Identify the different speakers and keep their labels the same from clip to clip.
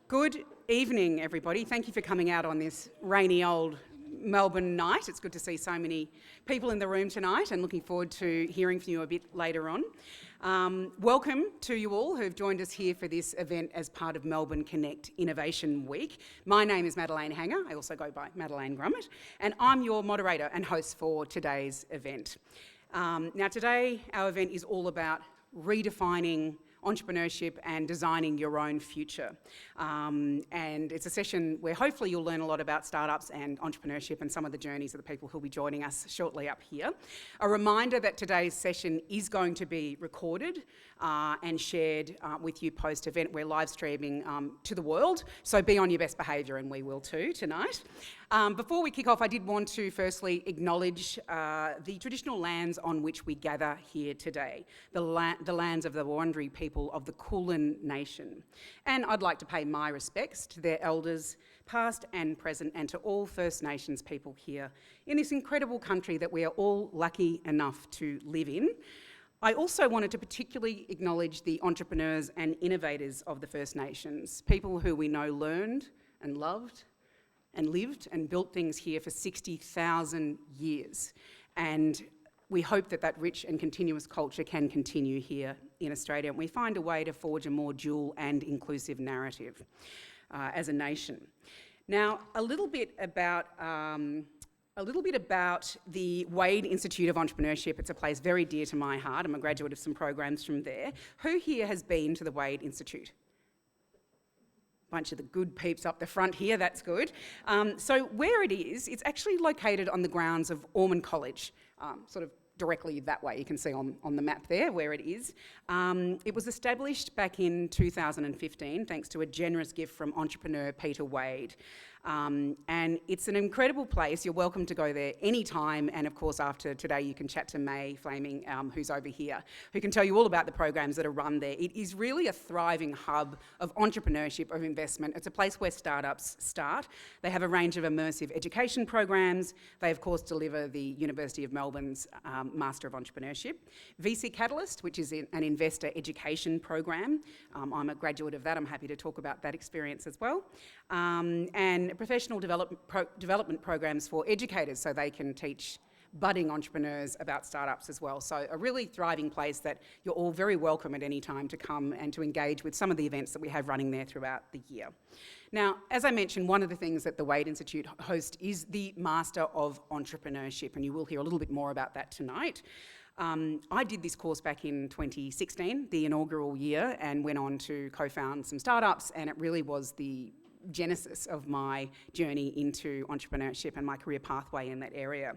Speaker 1: Good evening, everybody. Thank you for coming out on this rainy old Melbourne night. It's good to see so many people in the room tonight and looking forward to hearing from you a bit later on. Welcome to you all who've joined us here for this event as part of Melbourne Connect Innovation Week. My name is Madeleine Hanger. I also go by Madeleine Grummett, and I'm your moderator and host for today's event. Now today our event is all about redefining entrepreneurship and designing your own future. And it's a session where hopefully you'll learn a lot about startups and entrepreneurship and some of the journeys of the people who'll be joining us shortly up here. A reminder that today's session is going to be recorded and shared with you post-event. We're live streaming to the world, so be on your best behaviour, and we will too tonight. Before we kick off, I did want to firstly acknowledge the traditional lands on which we gather here today, the lands of the Wurundjeri people of the Kulin Nation. And I'd like to pay my respects to their elders, past and present, and to all First Nations people here in this incredible country that we are all lucky enough to live in. I also wanted to particularly acknowledge the entrepreneurs and innovators of the First Nations, people who we know learned and loved and lived and built things here for 60,000 years. And we hope that that rich and continuous culture can continue here in Australia, and we find a way to forge a more dual and inclusive narrative as a nation. Now, a little bit about the Wade Institute of Entrepreneurship. It's a place very dear to my heart. I'm a graduate of some programs from there. Who here has been to the Wade Institute? Bunch of the good peeps up the front here, that's good. So where it is, it's actually located on the grounds of Ormond College, sort of directly that way. You can see on the map there where it is. It was established back in 2015 thanks to a generous gift from entrepreneur Peter Wade. And it's an incredible place. You're welcome to go there anytime, and of course after today you can chat to May Flaming, who's over here, who can tell you all about the programs that are run there. It is really a thriving hub of entrepreneurship, of investment. It's a place where startups start. They have a range of immersive education programs. They of course deliver the University of Melbourne's Master of Entrepreneurship. VC Catalyst, which is an investor education program. I'm a graduate of that. I'm happy to talk about that experience as well. And professional development programs for educators so they can teach budding entrepreneurs about startups as well. So a really thriving place that you're all very welcome at any time to come and to engage with some of the events that we have running there throughout the year. Now, as I mentioned, one of the things that the Wade Institute hosts is the Master of Entrepreneurship, and you will hear a little bit more about that tonight. I did this course back in 2016, the inaugural year, and went on to co-found some startups, and it really was the genesis of my journey into entrepreneurship and my career pathway in that area.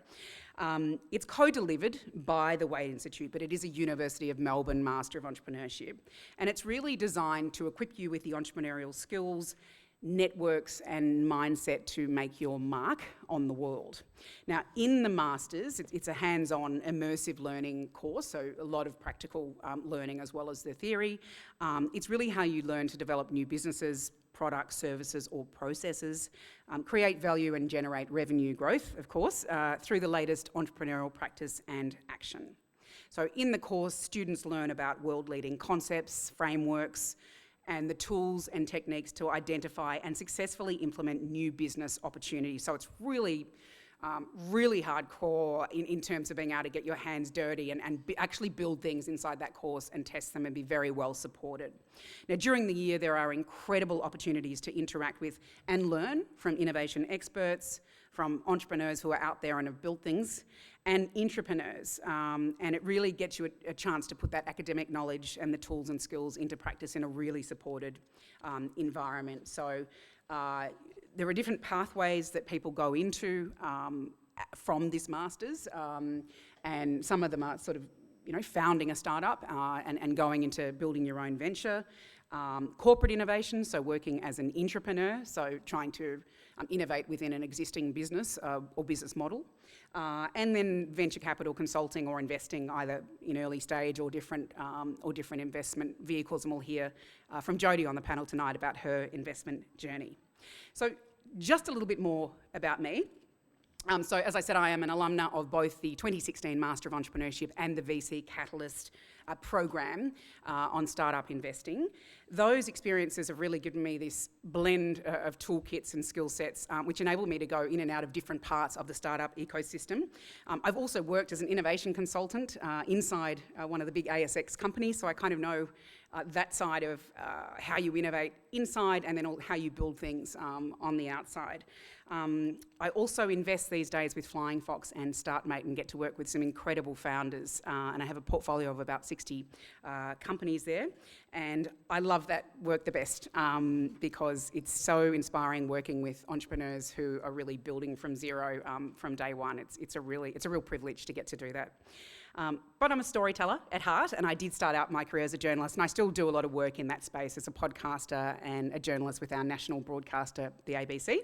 Speaker 1: It's co-delivered by the Wade Institute, but it is a University of Melbourne Master of Entrepreneurship, and it's really designed to equip you with the entrepreneurial skills, networks and mindset to make your mark on the world. Now, in the Masters, it's a hands-on immersive learning course, so a lot of practical learning as well as the theory. It's really how you learn to develop new businesses, products, services or processes, create value and generate revenue growth, of course, through the latest entrepreneurial practice and action. So in the course, students learn about world-leading concepts, frameworks, and the tools and techniques to identify and successfully implement new business opportunities. So it's really hardcore in terms of being able to get your hands dirty and actually build things inside that course and test them and be very well supported. Now, during the year, there are incredible opportunities to interact with and learn from innovation experts, from entrepreneurs who are out there and have built things, and entrepreneurs. And it really gets you a chance to put that academic knowledge and the tools and skills into practice in a really supported environment. So there are different pathways that people go into from this Masters, and some of them are sort of, founding a startup and going into building your own venture. Corporate innovation, so working as an entrepreneur, so trying to innovate within an existing business or business model. And then venture capital consulting or investing either in early stage or different investment vehicles, and we'll hear from Jodie on the panel tonight about her investment journey. So just a little bit more about me. So as I said, I am an alumna of both the 2016 Master of Entrepreneurship and the VC Catalyst program on startup investing. Those experiences have really given me this blend of toolkits and skill sets, which enable me to go in and out of different parts of the startup ecosystem. I've also worked as an innovation consultant inside one of the big ASX companies, so I kind of know that side of how you innovate inside and then how you build things on the outside. I also invest these days with Flying Fox and StartMate and get to work with some incredible founders, and I have a portfolio of about 60 companies there, and I love that work the best because it's so inspiring working with entrepreneurs who are really building from zero from day one. It's a real privilege to get to do that. But I'm a storyteller at heart, and I did start out my career as a journalist, and I still do a lot of work in that space as a podcaster and a journalist with our national broadcaster, the ABC.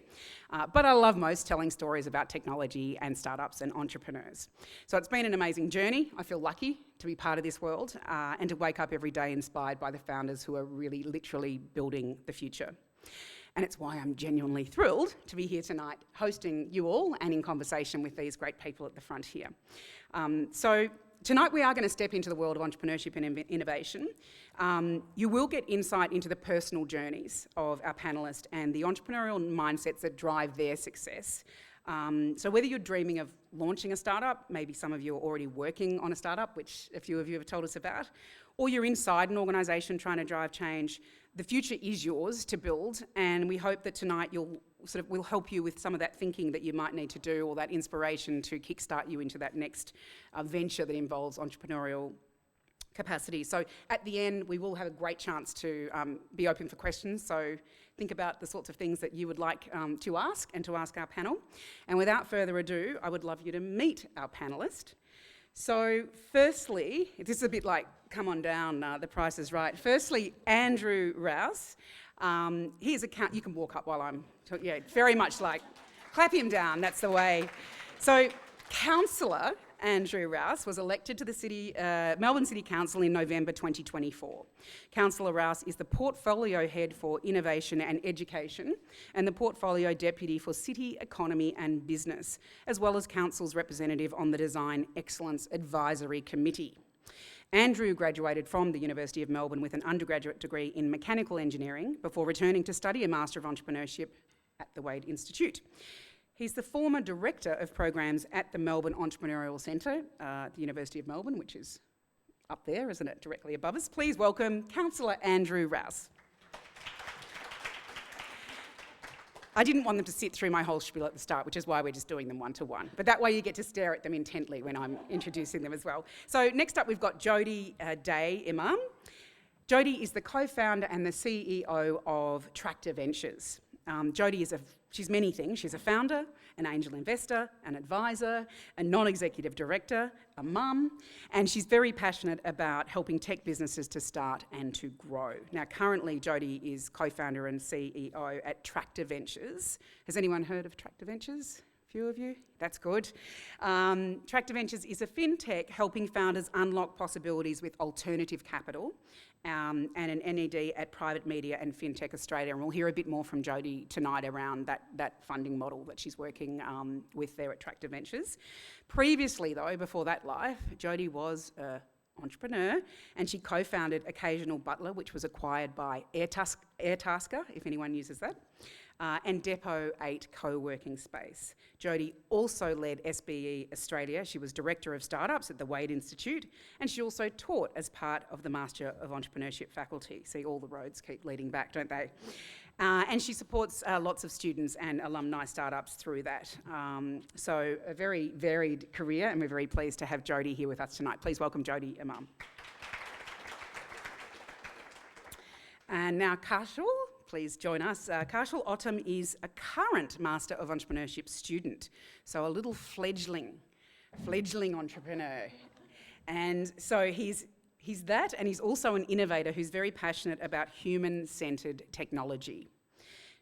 Speaker 1: But I love most telling stories about technology and startups and entrepreneurs. So it's been an amazing journey. I feel lucky to be part of this world and to wake up every day inspired by the founders who are really literally building the future. And it's why I'm genuinely thrilled to be here tonight hosting you all and in conversation with these great people at the front here. So tonight we are going to step into the world of entrepreneurship and innovation. You will get insight into the personal journeys of our panellists and the entrepreneurial mindsets that drive their success. So whether you're dreaming of launching a startup, maybe some of you are already working on a startup, which a few of you have told us about, or you're inside an organisation trying to drive change, the future is yours to build, and we hope that tonight we'll help you with some of that thinking that you might need to do, or that inspiration to kickstart you into that next venture that involves entrepreneurial capacity. So at the end, we will have a great chance to be open for questions. So think about the sorts of things that you would like to ask and to ask our panel. And without further ado, I would love you to meet our panellist. So firstly, this is a bit like, come on down, the price is right. Firstly, Andrew Rouse. He is you can walk up while I'm talking, yeah, very much like, clap him down, that's the way. So Councillor Andrew Rouse was elected to the Melbourne City Council in November 2024. Councillor Rouse is the Portfolio Head for Innovation and Education and the Portfolio Deputy for City, Economy and Business, as well as Council's representative on the Design Excellence Advisory Committee. Andrew graduated from the University of Melbourne with an undergraduate degree in mechanical engineering before returning to study a Master of Entrepreneurship at the Wade Institute. He's the former Director of Programs at the Melbourne Entrepreneurial Centre at the University of Melbourne, which is up there, isn't it, directly above us. Please welcome Councillor Andrew Rouse. I didn't want them to sit through my whole spiel at the start, which is why we're just doing them one-to-one. But that way you get to stare at them intently when I'm introducing them as well. So next up we've got Jody Day Imam. Jody is the co-founder and the CEO of Tractor Ventures. Jody she's many things. She's a founder, an angel investor, an advisor, a non-executive director, a mum, and she's very passionate about helping tech businesses to start and to grow. Now, currently, Jody is co-founder and CEO at Tractor Ventures. Has anyone heard of Tractor Ventures? A few of you? That's good. Tractor Ventures is a fintech helping founders unlock possibilities with alternative capital and an NED at Private Media and Fintech Australia. And we'll hear a bit more from Jody tonight around that funding model that she's working with there at Tractor Ventures. Previously, though, before that life, Jody was an entrepreneur, and she co-founded Occasional Butler, which was acquired by Airtasker, if anyone uses that, and Depot 8 co-working space. Jody also led SBE Australia. She was Director of Startups at the Wade Institute, and she also taught as part of the Master of Entrepreneurship faculty. See, all the roads keep leading back, don't they? And she supports lots of students and alumni startups through that. So a very varied career, and we're very pleased to have Jody here with us tonight. Please welcome Jody Imam. And now Kaushal, please join us. Kaushal Ottam is a current Master of Entrepreneurship student, so a little fledgling entrepreneur. And so he's that, and he's also an innovator who's very passionate about human-centred technology.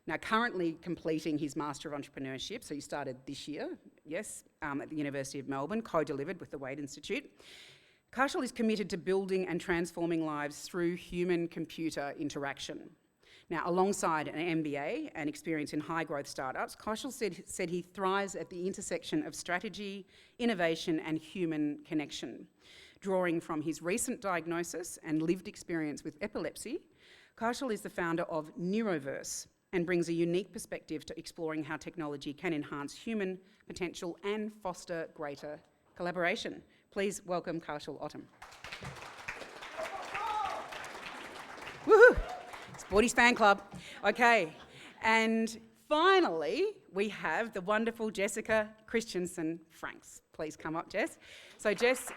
Speaker 1: Now, currently completing his Master of Entrepreneurship, so he started this year, yes, at the University of Melbourne, co-delivered with the Wade Institute. Kaushal is committed to building and transforming lives through human-computer interaction. Now, alongside an MBA and experience in high-growth startups, Kaushal said he thrives at the intersection of strategy, innovation and human connection. Drawing from his recent diagnosis and lived experience with epilepsy, Kaushal is the founder of Neuroverse and brings a unique perspective to exploring how technology can enhance human potential and foster greater collaboration. Please welcome Kaushal Ottam. Woohoo! Sporty's fan club. Okay, and finally, we have the wonderful Jessica Christensen-Franks. Please come up, Jess. So Jess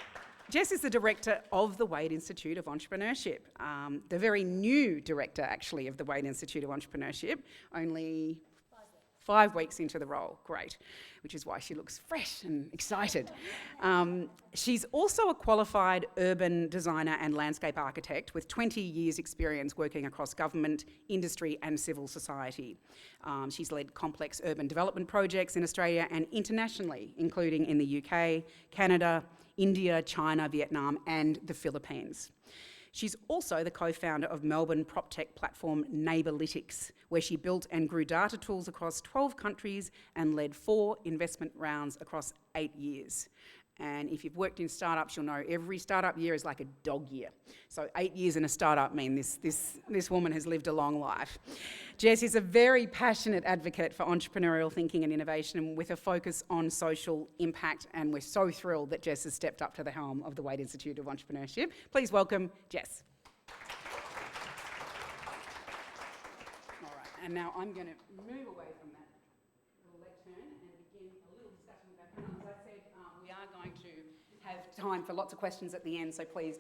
Speaker 1: is the director of the Wade Institute of Entrepreneurship, the very new director, actually, of the Wade Institute of Entrepreneurship, only 5 weeks into the role. Great, which is why she looks fresh and excited. She's also a qualified urban designer and landscape architect with 20 years' experience working across government, industry and civil society. She's led complex urban development projects in Australia and internationally, including in the UK, Canada, India, China, Vietnam and the Philippines. She's also the co-founder of Melbourne PropTech platform Neighbourlytics, where she built and grew data tools across 12 countries and led 4 investment rounds across 8 years. And if you've worked in startups, you'll know every startup year is like a dog year. So 8 years in a startup mean this woman has lived a long life. Jess is a very passionate advocate for entrepreneurial thinking and innovation with a focus on social impact, and we're so thrilled that Jess has stepped up to the helm of the Wade Institute of Entrepreneurship. Please welcome Jess. All right, and now I'm going to move away from that little lectern and begin a little discussion about panel. As I said, we are going to have time for lots of questions at the end, so please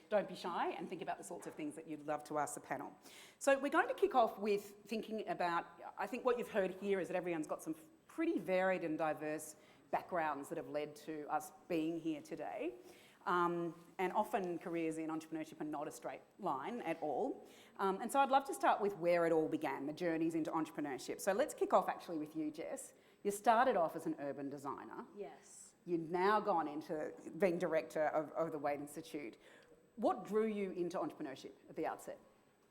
Speaker 1: don't be shy and think about the sorts of things that you'd love to ask the panel. So we're going to kick off with thinking about, I think what you've heard here is that everyone's got some pretty varied and diverse backgrounds that have led to us being here today. And often careers in entrepreneurship are not a straight line at all. And so I'd love to start with where it all began, the journeys into entrepreneurship. So let's kick off actually with you, Jess. You started off as an urban designer.
Speaker 2: Yes.
Speaker 1: You've now gone into being director of the Wade Institute. What drew you into entrepreneurship at the outset?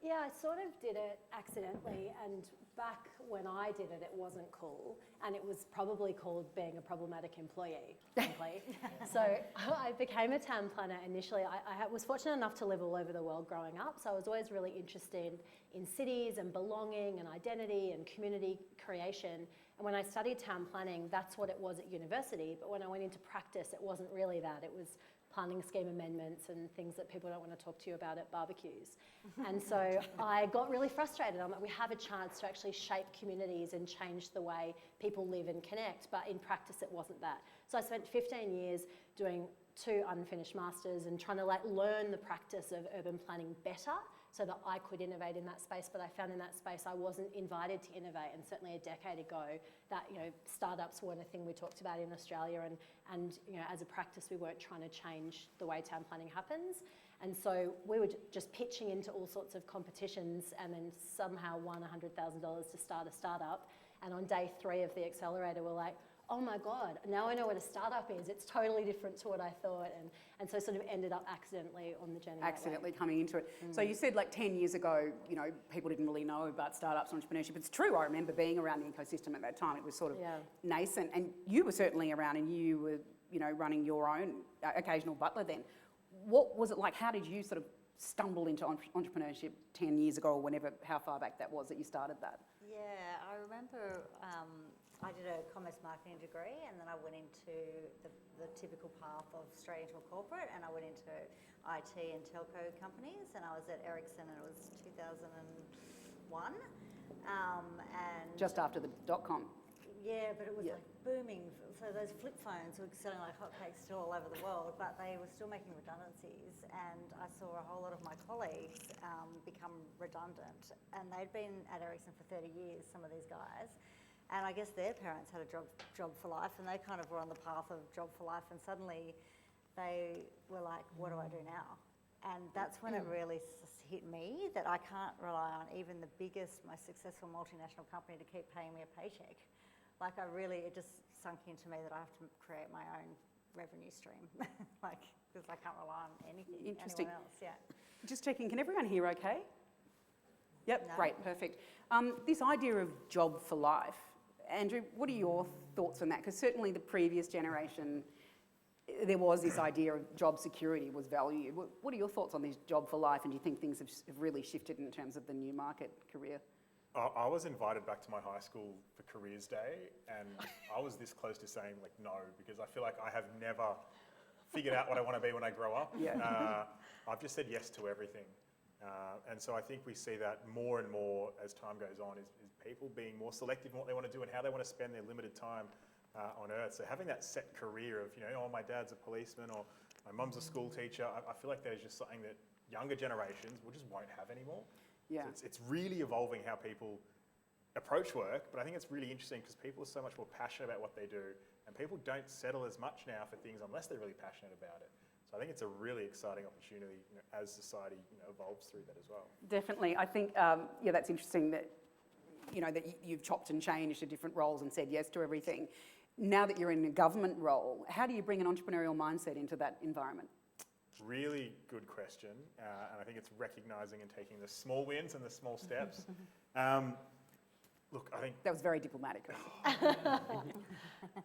Speaker 2: Yeah, I sort of did it accidentally, and back when I did it, it wasn't cool, and it was probably called being a problematic employee, frankly. So I became a town planner initially. I was fortunate enough to live all over the world growing up, so I was always really interested in cities and belonging and identity and community creation. And when I studied town planning, that's what it was at university, but when I went into practice, it wasn't really that. It was planning scheme amendments and things that people don't want to talk to you about at barbecues. And so I got really frustrated. I'm like, we have a chance to actually shape communities and change the way people live and connect, but in practice it wasn't that. So I spent 15 years doing 2 unfinished masters and trying to learn the practice of urban planning better so that I could innovate in that space, but I found in that space I wasn't invited to innovate, and certainly a decade ago that startups weren't a thing we talked about in Australia, and as a practice we weren't trying to change the way town planning happens. And so we were just pitching into all sorts of competitions and then somehow won $100,000 to start a startup, and on day 3 of the accelerator we're like, oh my God, now I know what a startup is. It's totally different to what I thought. And so sort of ended up accidentally on the journey.
Speaker 1: Accidentally coming into it. So you said 10 years ago, people didn't really know about startups and entrepreneurship. It's true, I remember being around the ecosystem at that time. It was sort of nascent, and you were certainly around, and you were, running your own occasional butler then. What was it like? How did you sort of stumble into entrepreneurship 10 years ago, or how far back that was that you started that?
Speaker 3: Yeah, I remember I did a commerce marketing degree, and then I went into the typical path of straight into a corporate, and I went into IT and telco companies, and I was at Ericsson, and it was 2001. And
Speaker 1: just after the .com.
Speaker 3: Yeah, but it was booming. So those flip phones were selling like hotcakes still all over the world, but they were still making redundancies, and I saw a whole lot of my colleagues become redundant, and they'd been at Ericsson for 30 years, some of these guys. And I guess their parents had a job for life, and they kind of were on the path of job for life, and suddenly they were like, what do I do now? And that's when it really hit me that I can't rely on even the biggest, most successful multinational company to keep paying me a paycheck. It just sunk into me that I have to create my own revenue stream, because I can't rely on anyone else. Yeah.
Speaker 1: Just checking, can everyone hear okay? Yep,
Speaker 3: No.
Speaker 1: Great, perfect. This idea of job for life, Andrew, what are your thoughts on that? Because certainly the previous generation, there was this idea of job security was valued. What are your thoughts on this job for life, and do you think things have really shifted in terms of the new market career?
Speaker 4: I was invited back to my high school for Careers Day, and I was this close to saying like no, because I feel like I have never figured out what I want to be when I grow up.
Speaker 1: Yeah.
Speaker 4: I've just said yes to everything. And so I think we see that more and more as time goes on, is people being more selective in what they want to do and how they want to spend their limited time on earth. So having that set career of, oh, my dad's a policeman or my mum's a school teacher, I feel like there's just something that younger generations just won't have anymore.
Speaker 1: Yeah.
Speaker 4: So it's really evolving how people approach work, but I think it's really interesting because people are so much more passionate about what they do, and people don't settle as much now for things unless they're really passionate about it. So I think it's a really exciting opportunity as society evolves through that as well.
Speaker 1: Definitely. I think, that's interesting that, that you've chopped and changed to different roles and said yes to everything. Now that you're in a government role, how do you bring an entrepreneurial mindset into that environment?
Speaker 4: Really good question, and I think it's recognising and taking the small wins and the small steps. Look, I think...
Speaker 1: That was very diplomatic.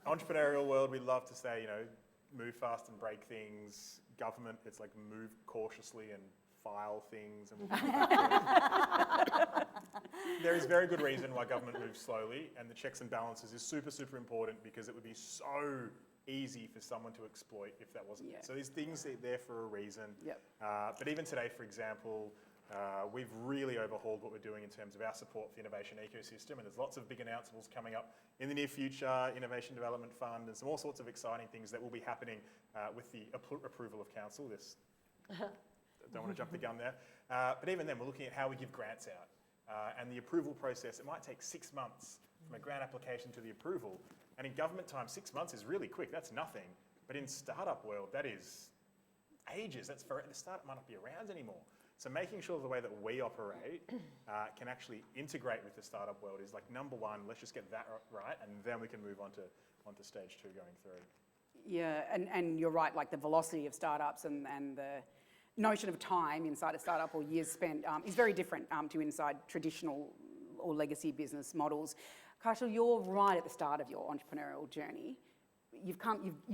Speaker 4: Entrepreneurial world, we love to say, move fast and break things. Government, it's like move cautiously and file things. And there is very good reason why government moves slowly, and the checks and balances is super, super important, because it would be so easy for someone to exploit if that wasn't there. So these things are there for a reason.
Speaker 1: Yep.
Speaker 4: But even today, for example, we've really overhauled what we're doing in terms of our support for the innovation ecosystem, and there's lots of big announcements coming up in the near future, Innovation Development Fund, and some all sorts of exciting things that will be happening with the approval of council. Don't want to jump the gun there. But even then, we're looking at how we give grants out. And the approval process, it might take 6 months from a grant application to the approval. And in government time, 6 months is really quick, that's nothing. But in startup world, that is ages. The startup might not be around anymore. So making sure the way that we operate can actually integrate with the startup world is like number one. Let's just get that right, and then we can move on to stage 2 going through.
Speaker 1: Yeah, and you're right, like the velocity of startups and the notion of time inside a startup or years spent is very different to inside traditional or legacy business models. Kaushal, you're right at the start of your entrepreneurial journey. You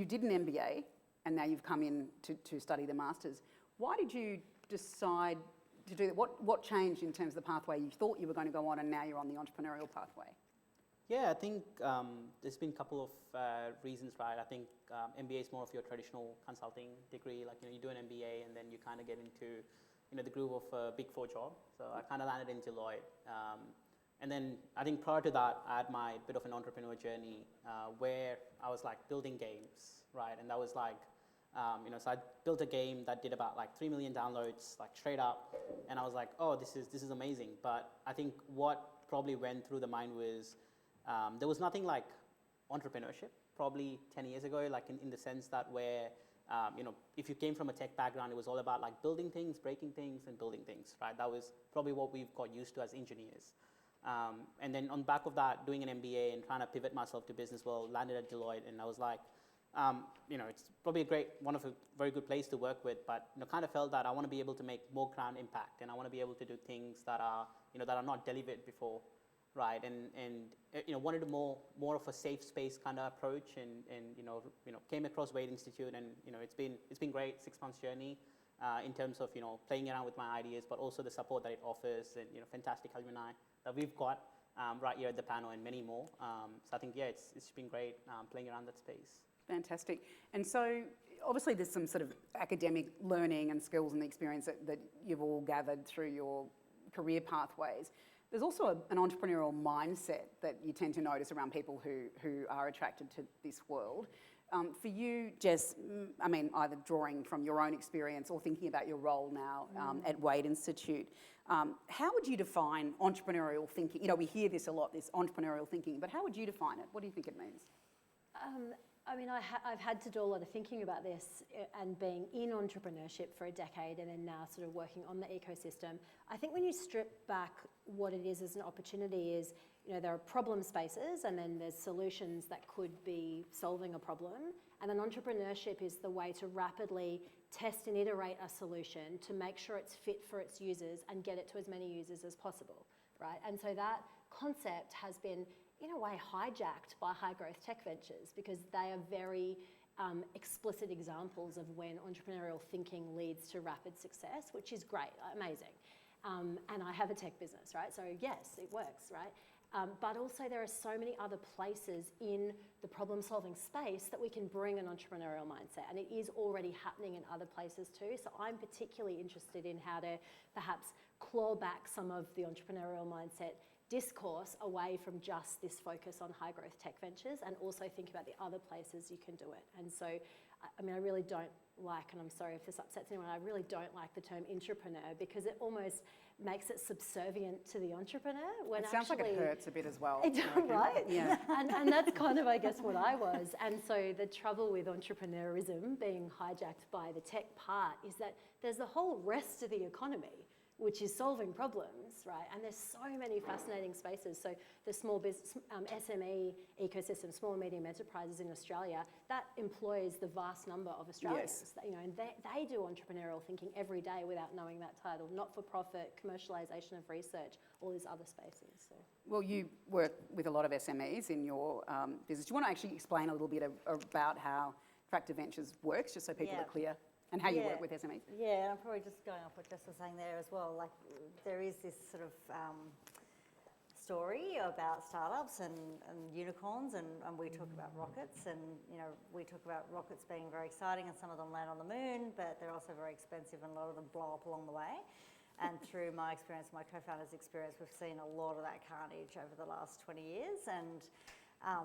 Speaker 1: did an MBA, and now you've come in to study the Masters. Why did you decide to do that? What changed in terms of the pathway you thought you were going to go on, and now you're on the entrepreneurial pathway?
Speaker 5: Yeah, I think there's been a couple of reasons, right? I think MBA is more of your traditional consulting degree. Like, you do an MBA and then you kind of get into, the groove of a Big Four job. So I kind of landed in Deloitte. And then I think prior to that, I had my bit of an entrepreneur journey where I was like building games, right? And that was like, so I built a game that did about like 3 million downloads, like straight up. And I was like, oh, this is amazing. But I think what probably went through the mind was, there was nothing like entrepreneurship probably 10 years ago, like in the sense that where, if you came from a tech background, it was all about like building things, breaking things, and building things, right? That was probably what we've got used to as engineers. And then on back of that, doing an MBA and trying to pivot myself to business world, landed at Deloitte, and I was like, it's probably one of a very good place to work with, but kind of felt that I want to be able to make more ground impact, and I want to be able to do things that are, that are not delivered before. Right, and wanted a more of a safe space kind of approach, and came across Wade Institute, and it's been great 6 months journey in terms of playing around with my ideas, but also the support that it offers, and fantastic alumni that we've got right here at the panel, and many more. So I think it's been great playing around that space. Fantastic.
Speaker 1: And so obviously there's some sort of academic learning and skills and the experience that you've all gathered through your career pathways. There's also an entrepreneurial mindset that you tend to notice around people who are attracted to this world. For you, Jess, either drawing from your own experience or thinking about your role now at Wade Institute, how would you define entrepreneurial thinking? We hear this a lot, this entrepreneurial thinking, but how would you define it? What do you think it means?
Speaker 2: I've had to do a lot of thinking about this, and being in entrepreneurship for a decade and then now sort of working on the ecosystem. I think when you strip back what it is as an opportunity is, there are problem spaces, and then there's solutions that could be solving a problem. And then entrepreneurship is the way to rapidly test and iterate a solution to make sure it's fit for its users and get it to as many users as possible, right? And so that concept has been, in a way, hijacked by high growth tech ventures, because they are very explicit examples of when entrepreneurial thinking leads to rapid success, which is great, amazing. And I have a tech business, right? So yes, it works, right? But also there are so many other places in the problem-solving space that we can bring an entrepreneurial mindset, and it is already happening in other places too. So I'm particularly interested in how to perhaps claw back some of the entrepreneurial mindset discourse away from just this focus on high-growth tech ventures, and also think about the other places you can do it. And so, I mean, I really don't like, and I'm sorry if this upsets anyone, I really don't like the term intrapreneur, because it almost makes it subservient to the entrepreneur. When
Speaker 1: it sounds like it hurts a bit as well.
Speaker 2: Right?
Speaker 1: Yeah.
Speaker 2: And that's kind of, I guess, what I was. And so the trouble with entrepreneurism being hijacked by the tech part is that there's the whole rest of the economy, which is solving problems, right? And there's so many fascinating spaces. So the small business, SME ecosystem, small and medium enterprises in Australia, that employs the vast number of Australians.
Speaker 1: Yes.
Speaker 2: That, you know, and they do entrepreneurial thinking every day without knowing that title. Not-for-profit, commercialisation of research, all these other spaces. So.
Speaker 1: Well, you work with a lot of SMEs in your business. Do you want to actually explain a little bit about how Tractor Ventures works, just so people are clear? And how you work with SMEs?
Speaker 3: Yeah, and I'm probably just going off what Jess was saying there as well. Like, there is this sort of story about startups and unicorns, and we talk about rockets, and you know, we talk about rockets being very exciting, and some of them land on the moon, but they're also very expensive, and a lot of them blow up along the way. And through my experience, my co-founder's experience, we've seen a lot of that carnage over the last 20 years, and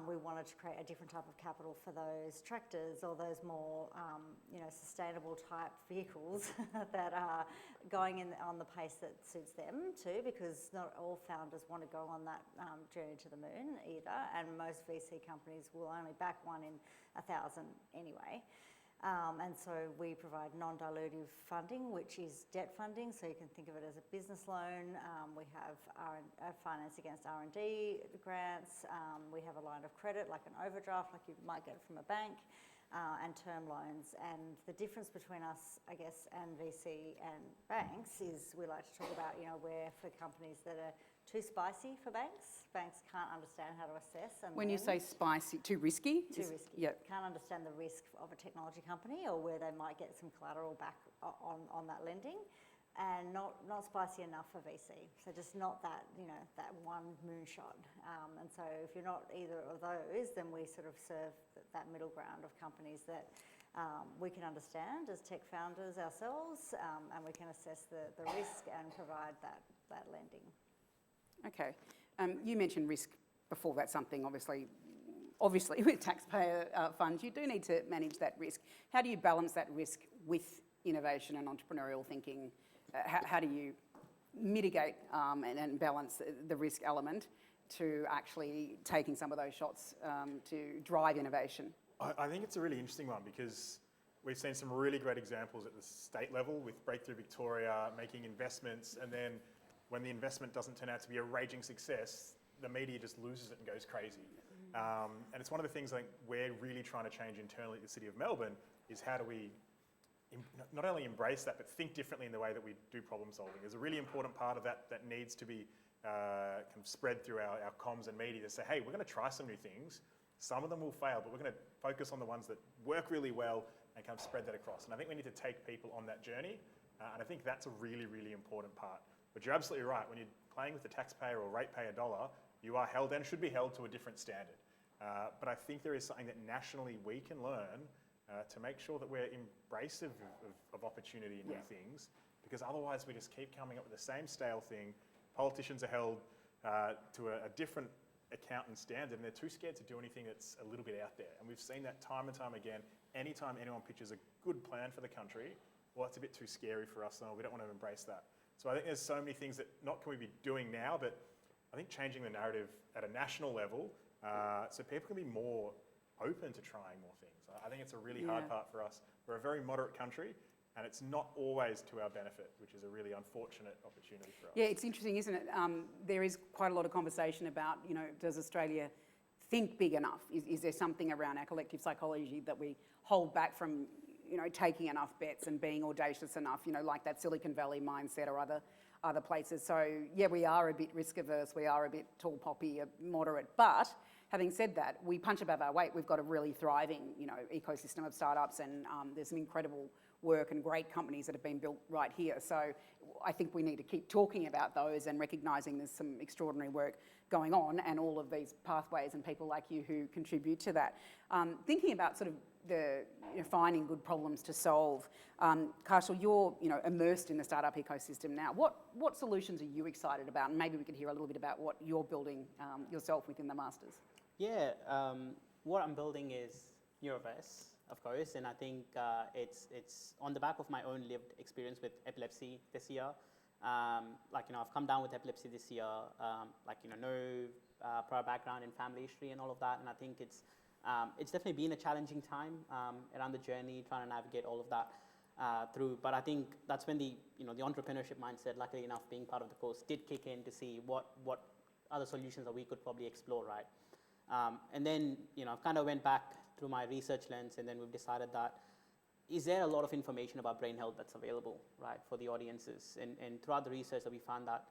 Speaker 3: we wanted to create a different type of capital for those tractors, or those more, you know, sustainable type vehicles that are going in on the pace that suits them too, because not all founders want to go on that journey to the moon either, and most VC companies will only back one in 1,000 anyway. And so we provide non-dilutive funding, which is debt funding, so you can think of it as a business loan. We have finance against R&D grants. We have a line of credit, like an overdraft, like you might get from a bank, and term loans. And the difference between us, I guess, and VC and banks is we like to talk about, you know, we're for companies that are too spicy for banks. Banks can't understand how to assess. And
Speaker 1: when you say spicy, too risky?
Speaker 3: Too risky.
Speaker 1: Yep.
Speaker 3: Can't understand the risk of a technology company, or where they might get some collateral back on that lending, and not spicy enough for VC. So just not that, you know, that one moonshot. And so if you're not either of those, then we sort of serve that middle ground of companies that we can understand as tech founders ourselves, and we can assess the risk and provide that lending.
Speaker 1: Okay. You mentioned risk before. That's something obviously with taxpayer funds, you do need to manage that risk. How do you balance that risk with innovation and entrepreneurial thinking? How do you mitigate and balance the risk element to actually taking some of those shots to drive innovation?
Speaker 4: I think it's a really interesting one, because we've seen some really great examples at the state level with Breakthrough Victoria making investments, and then when the investment doesn't turn out to be a raging success, the media just loses it and goes crazy. And it's one of the things I think we're really trying to change internally at the City of Melbourne, is how do we not only embrace that, but think differently in the way that we do problem solving. There's a really important part of that that needs to be kind of spread through our comms and media to say, hey, we're going to try some new things. Some of them will fail, but we're going to focus on the ones that work really well and kind of spread that across. And I think we need to take people on that journey. And I think that's a really, really important part. But you're absolutely right. When you're playing with the taxpayer or ratepayer dollar, you are held and should be held to a different standard. But I think there is something that nationally we can learn to make sure that we're embracive of opportunity in new things, because otherwise we just keep coming up with the same stale thing. Politicians are held to a different account and standard, and they're too scared to do anything that's a little bit out there. And we've seen that time and time again. Anytime anyone pitches a good plan for the country, well, it's a bit too scary for us, and we don't want to embrace that. So I think there's so many things that not can we be doing now, but I think changing the narrative at a national level so people can be more open to trying more things. I think it's a really hard part for us. We're a very moderate country, and it's not always to our benefit, which is a really unfortunate opportunity for us.
Speaker 1: Yeah, it's interesting, isn't it? There is quite a lot of conversation about, you know, does Australia think big enough? Is there something around our collective psychology that we hold back from, you know, taking enough bets and being audacious enough, you know, like that Silicon Valley mindset or other places. So yeah, we are a bit risk averse, we are a bit tall poppy, moderate, but having said that, we punch above our weight. We've got a really thriving, ecosystem of startups, and there's some incredible work and great companies that have been built right here. So I think we need to keep talking about those and recognising there's some extraordinary work going on, and all of these pathways and people like you who contribute to that. Thinking about sort of finding good problems to solve. Karshal, you're immersed in the startup ecosystem now. What solutions are you excited about? And maybe we could hear a little bit about what you're building yourself within the Masters.
Speaker 5: Yeah, what I'm building is Neuroverse, of course, and I think it's on the back of my own lived experience with epilepsy this year. I've come down with epilepsy this year, no prior background in family history and all of that, and I think it's definitely been a challenging time around the journey, trying to navigate all of that through. But I think that's when the entrepreneurship mindset, luckily enough, being part of the course, did kick in to see what other solutions that we could probably explore, right? And then I've kind of went back through my research lens, and then we've decided that is there a lot of information about brain health that's available, right, for the audiences? And throughout the research that we found that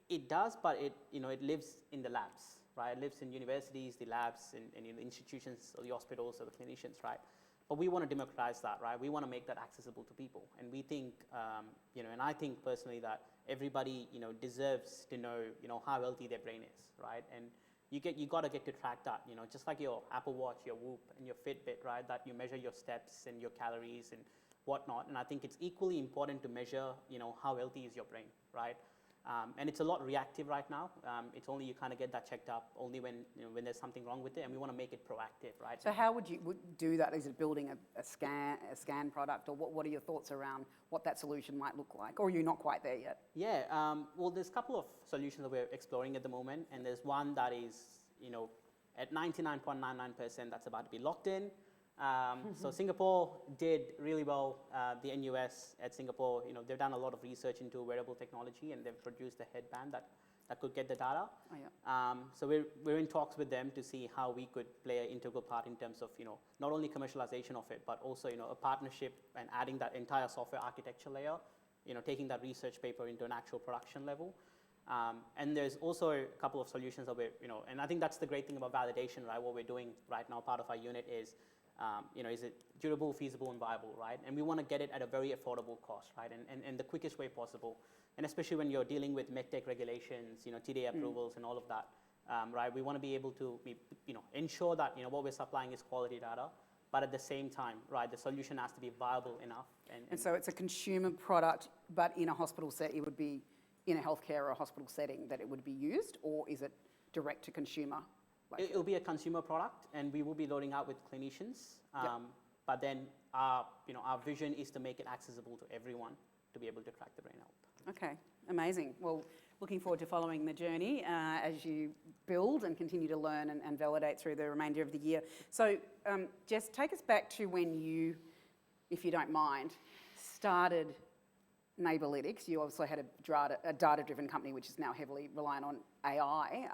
Speaker 5: it does, but it lives in the labs, right? It lives in universities, the labs, and in the institutions, or the hospitals, or the clinicians, right? But we want to democratize that, right? We want to make that accessible to people, and we think, and I think personally that everybody, deserves to know, how healthy their brain is, right? And you got to get to track that, just like your Apple Watch, your Whoop, and your Fitbit, right? That you measure your steps and your calories and whatnot. And I think it's equally important to measure, how healthy is your brain, right? And it's a lot reactive right now. It's only you kind of get that checked up only when there's something wrong with it, and we want to make it proactive, right?
Speaker 1: So how would you do that? Is it building a scan product, or what are your thoughts around what that solution might look like? Or are you not quite there yet?
Speaker 5: Yeah, well, there's a couple of solutions that we're exploring at the moment, and there's one that is, at 99.99% that's about to be locked in. So Singapore did really well. The NUS at Singapore, they've done a lot of research into wearable technology, and they've produced a headband that could get the data.
Speaker 1: Oh, yeah.
Speaker 5: So we're in talks with them to see how we could play an integral part in terms of not only commercialization of it, but also a partnership and adding that entire software architecture layer. Taking that research paper into an actual production level. And there's also a couple of solutions that we're and I think that's the great thing about validation, right? What we're doing right now, part of our unit is. Is it durable, feasible, and viable, right? And we want to get it at a very affordable cost, right? And the quickest way possible. And especially when you're dealing with medtech regulations, TDA approvals and all of that, right? We want to be able to ensure that, what we're supplying is quality data, but at the same time, right, the solution has to be viable enough.
Speaker 1: And so it's a consumer product, but in a hospital setting, it would be in a healthcare or a hospital setting that it would be used, or is it direct to consumer?
Speaker 5: It'll be a consumer product, and we will be loading out with clinicians. But then our vision is to make it accessible to everyone to be able to track the brain health.
Speaker 1: Okay, amazing. Well, looking forward to following the journey as you build and continue to learn and validate through the remainder of the year. So, Jess, take us back to when you, if you don't mind, started Neighbourlytics. You obviously had a data-driven company, which is now heavily reliant on AI.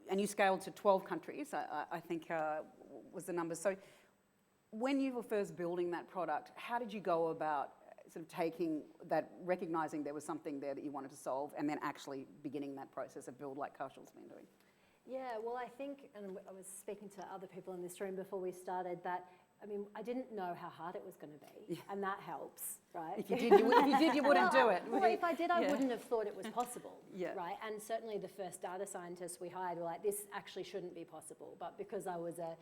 Speaker 1: And you scaled to 12 countries, I think was the number. So when you were first building that product, how did you go about sort of taking that, recognising there was something there that you wanted to solve, and then actually beginning that process of build like Karshal's been doing?
Speaker 2: Yeah, well, I think, and I was speaking to other people in this room before we started, that I didn't know how hard it was going to be, and that helps, right?
Speaker 1: If you did, you wouldn't do it.
Speaker 2: Well, if I did, I wouldn't have thought it was possible,
Speaker 1: Yeah.
Speaker 2: right? And certainly the first data scientists we hired were like, this actually shouldn't be possible. But because I was a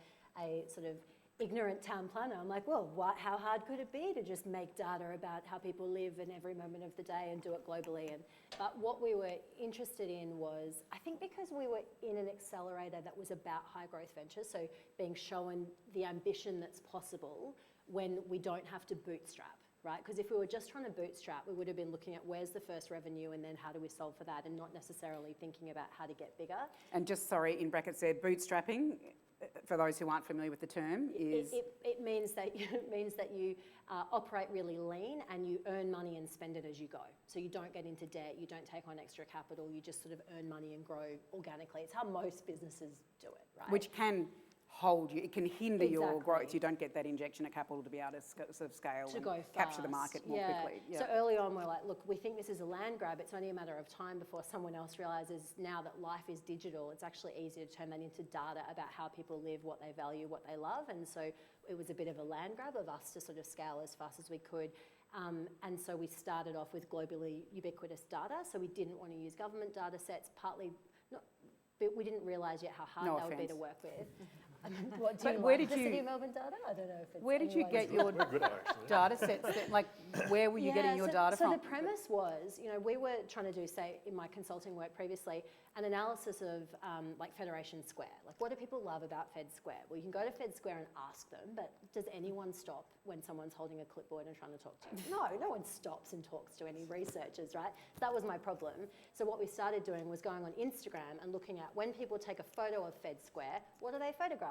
Speaker 2: sort of ignorant town planner, I'm like, well, how hard could it be to just make data about how people live in every moment of the day and do it globally? But what we were interested in was, I think because we were in an accelerator that was about high growth ventures, so being shown the ambition that's possible when we don't have to bootstrap, right? Because if we were just trying to bootstrap, we would have been looking at where's the first revenue and then how do we solve for that, and not necessarily thinking about how to get bigger.
Speaker 1: And just, sorry, in brackets there, bootstrapping, for those who aren't familiar with the term, is...
Speaker 2: It means that you operate really lean and you earn money and spend it as you go. So you don't get into debt, you don't take on extra capital, you just sort of earn money and grow organically. It's how most businesses do it, right?
Speaker 1: Which can hold you, it can hinder your growth.
Speaker 2: Exactly.
Speaker 1: You don't get that injection of capital to be able to sort of scale
Speaker 2: To
Speaker 1: and
Speaker 2: go
Speaker 1: capture the
Speaker 2: fast.
Speaker 1: market more quickly.
Speaker 2: So early on, we're like, look, we think this is a land grab. It's only a matter of time before someone else realises now that life is digital, it's actually easier to turn that into data about how people live, what they value, what they love. And so it was a bit of a land grab of us to sort of scale as fast as we could. And so we started off with globally ubiquitous data. So we didn't want to use government data sets, partly, but we didn't realise yet how hard
Speaker 1: No
Speaker 2: they would be
Speaker 1: offence.
Speaker 2: to work with. What, do
Speaker 1: But
Speaker 2: you
Speaker 1: where
Speaker 2: like
Speaker 1: did
Speaker 2: the
Speaker 1: you-
Speaker 2: City of Melbourne data? I don't know if it's
Speaker 1: Where did you
Speaker 2: anyone's
Speaker 1: get your
Speaker 4: We're good at it, actually.
Speaker 1: data sets? Like, where were you getting your data
Speaker 2: so
Speaker 1: from?
Speaker 2: the premise was, we were trying to do, say, in my consulting work previously, an analysis of like Federation Square. Like, what do people love about Fed Square? Well, you can go to Fed Square and ask them, but does anyone stop when someone's holding a clipboard and trying to talk to you? No one stops and talks to any researchers, right? So that was my problem. So what we started doing was going on Instagram and looking at when people take a photo of Fed Square, what are they photographing?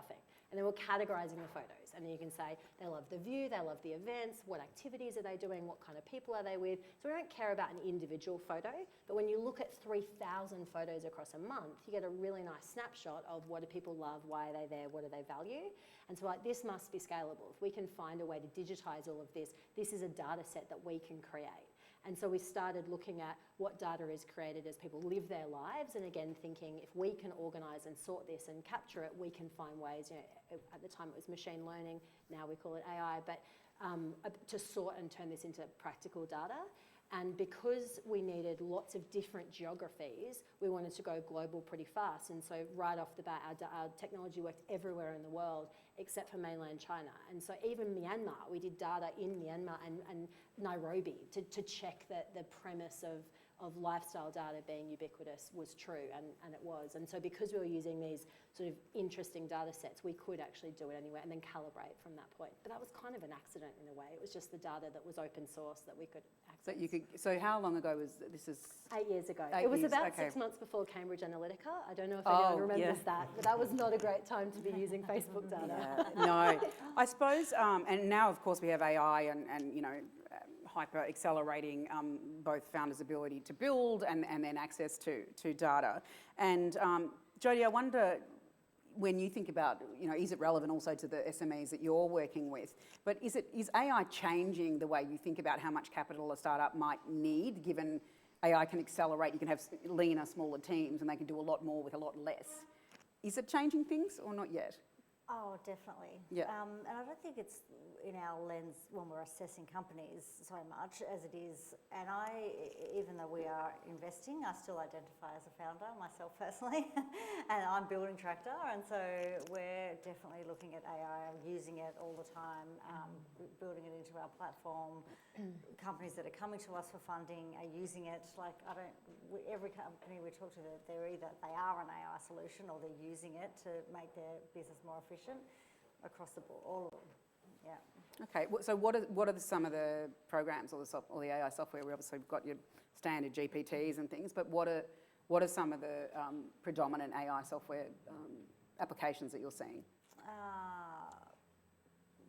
Speaker 2: And then we're categorising the photos. And then you can say they love the view, they love the events, what activities are they doing, what kind of people are they with. So we don't care about an individual photo, but when you look at 3,000 photos across a month, you get a really nice snapshot of what do people love, why are they there, what do they value. And so like, this must be scalable. If we can find a way to digitise all of this, this is a data set that we can create. And so we started looking at what data is created as people live their lives, and again thinking if we can organise and sort this and capture it, we can find ways, at the time it was machine learning, now we call it AI, but to sort and turn this into practical data. And because we needed lots of different geographies, we wanted to go global pretty fast. And so right off the bat, our technology worked everywhere in the world except for mainland China. And so even Myanmar, we did data in Myanmar and Nairobi to check that the premise of lifestyle data being ubiquitous was true, and it was. And so because we were using these sort of interesting data sets, we could actually do it anywhere and then calibrate from that point. But that was kind of an accident in a way. It was just the data that was open source that we could access.
Speaker 1: So how long ago was this?
Speaker 2: 8 years ago.
Speaker 1: 8
Speaker 2: It was
Speaker 1: years,
Speaker 2: about
Speaker 1: okay.
Speaker 2: 6 months before Cambridge Analytica. I don't know if anyone remembers that, but that was not a great time to be using Facebook data.
Speaker 1: Yeah, no, I suppose, and now of course we have AI and hyper accelerating both founders' ability to build and then access to data. And Jodie, I wonder, when you think about, is it relevant also to the SMEs that you're working with, but is AI changing the way you think about how much capital a startup might need, given AI can accelerate, you can have leaner, smaller teams and they can do a lot more with a lot less? Is it changing things or not yet?
Speaker 3: Oh, definitely.
Speaker 1: Yeah.
Speaker 3: And I don't think it's in our lens when we're assessing companies so much as it is. And even though we are investing, I still identify as a founder myself personally, and I'm building Tractor. And so we're definitely looking at AI, using it all the time, building it into our platform. Companies that are coming to us for funding are using it. Like every company we talk to, they are an AI solution or they're using it to make their business more efficient. Across the board, all of them, yeah.
Speaker 1: Okay, so what are some of the programs or the AI software? We obviously got your standard GPTs and things, but what are some of the predominant AI software applications that you're seeing?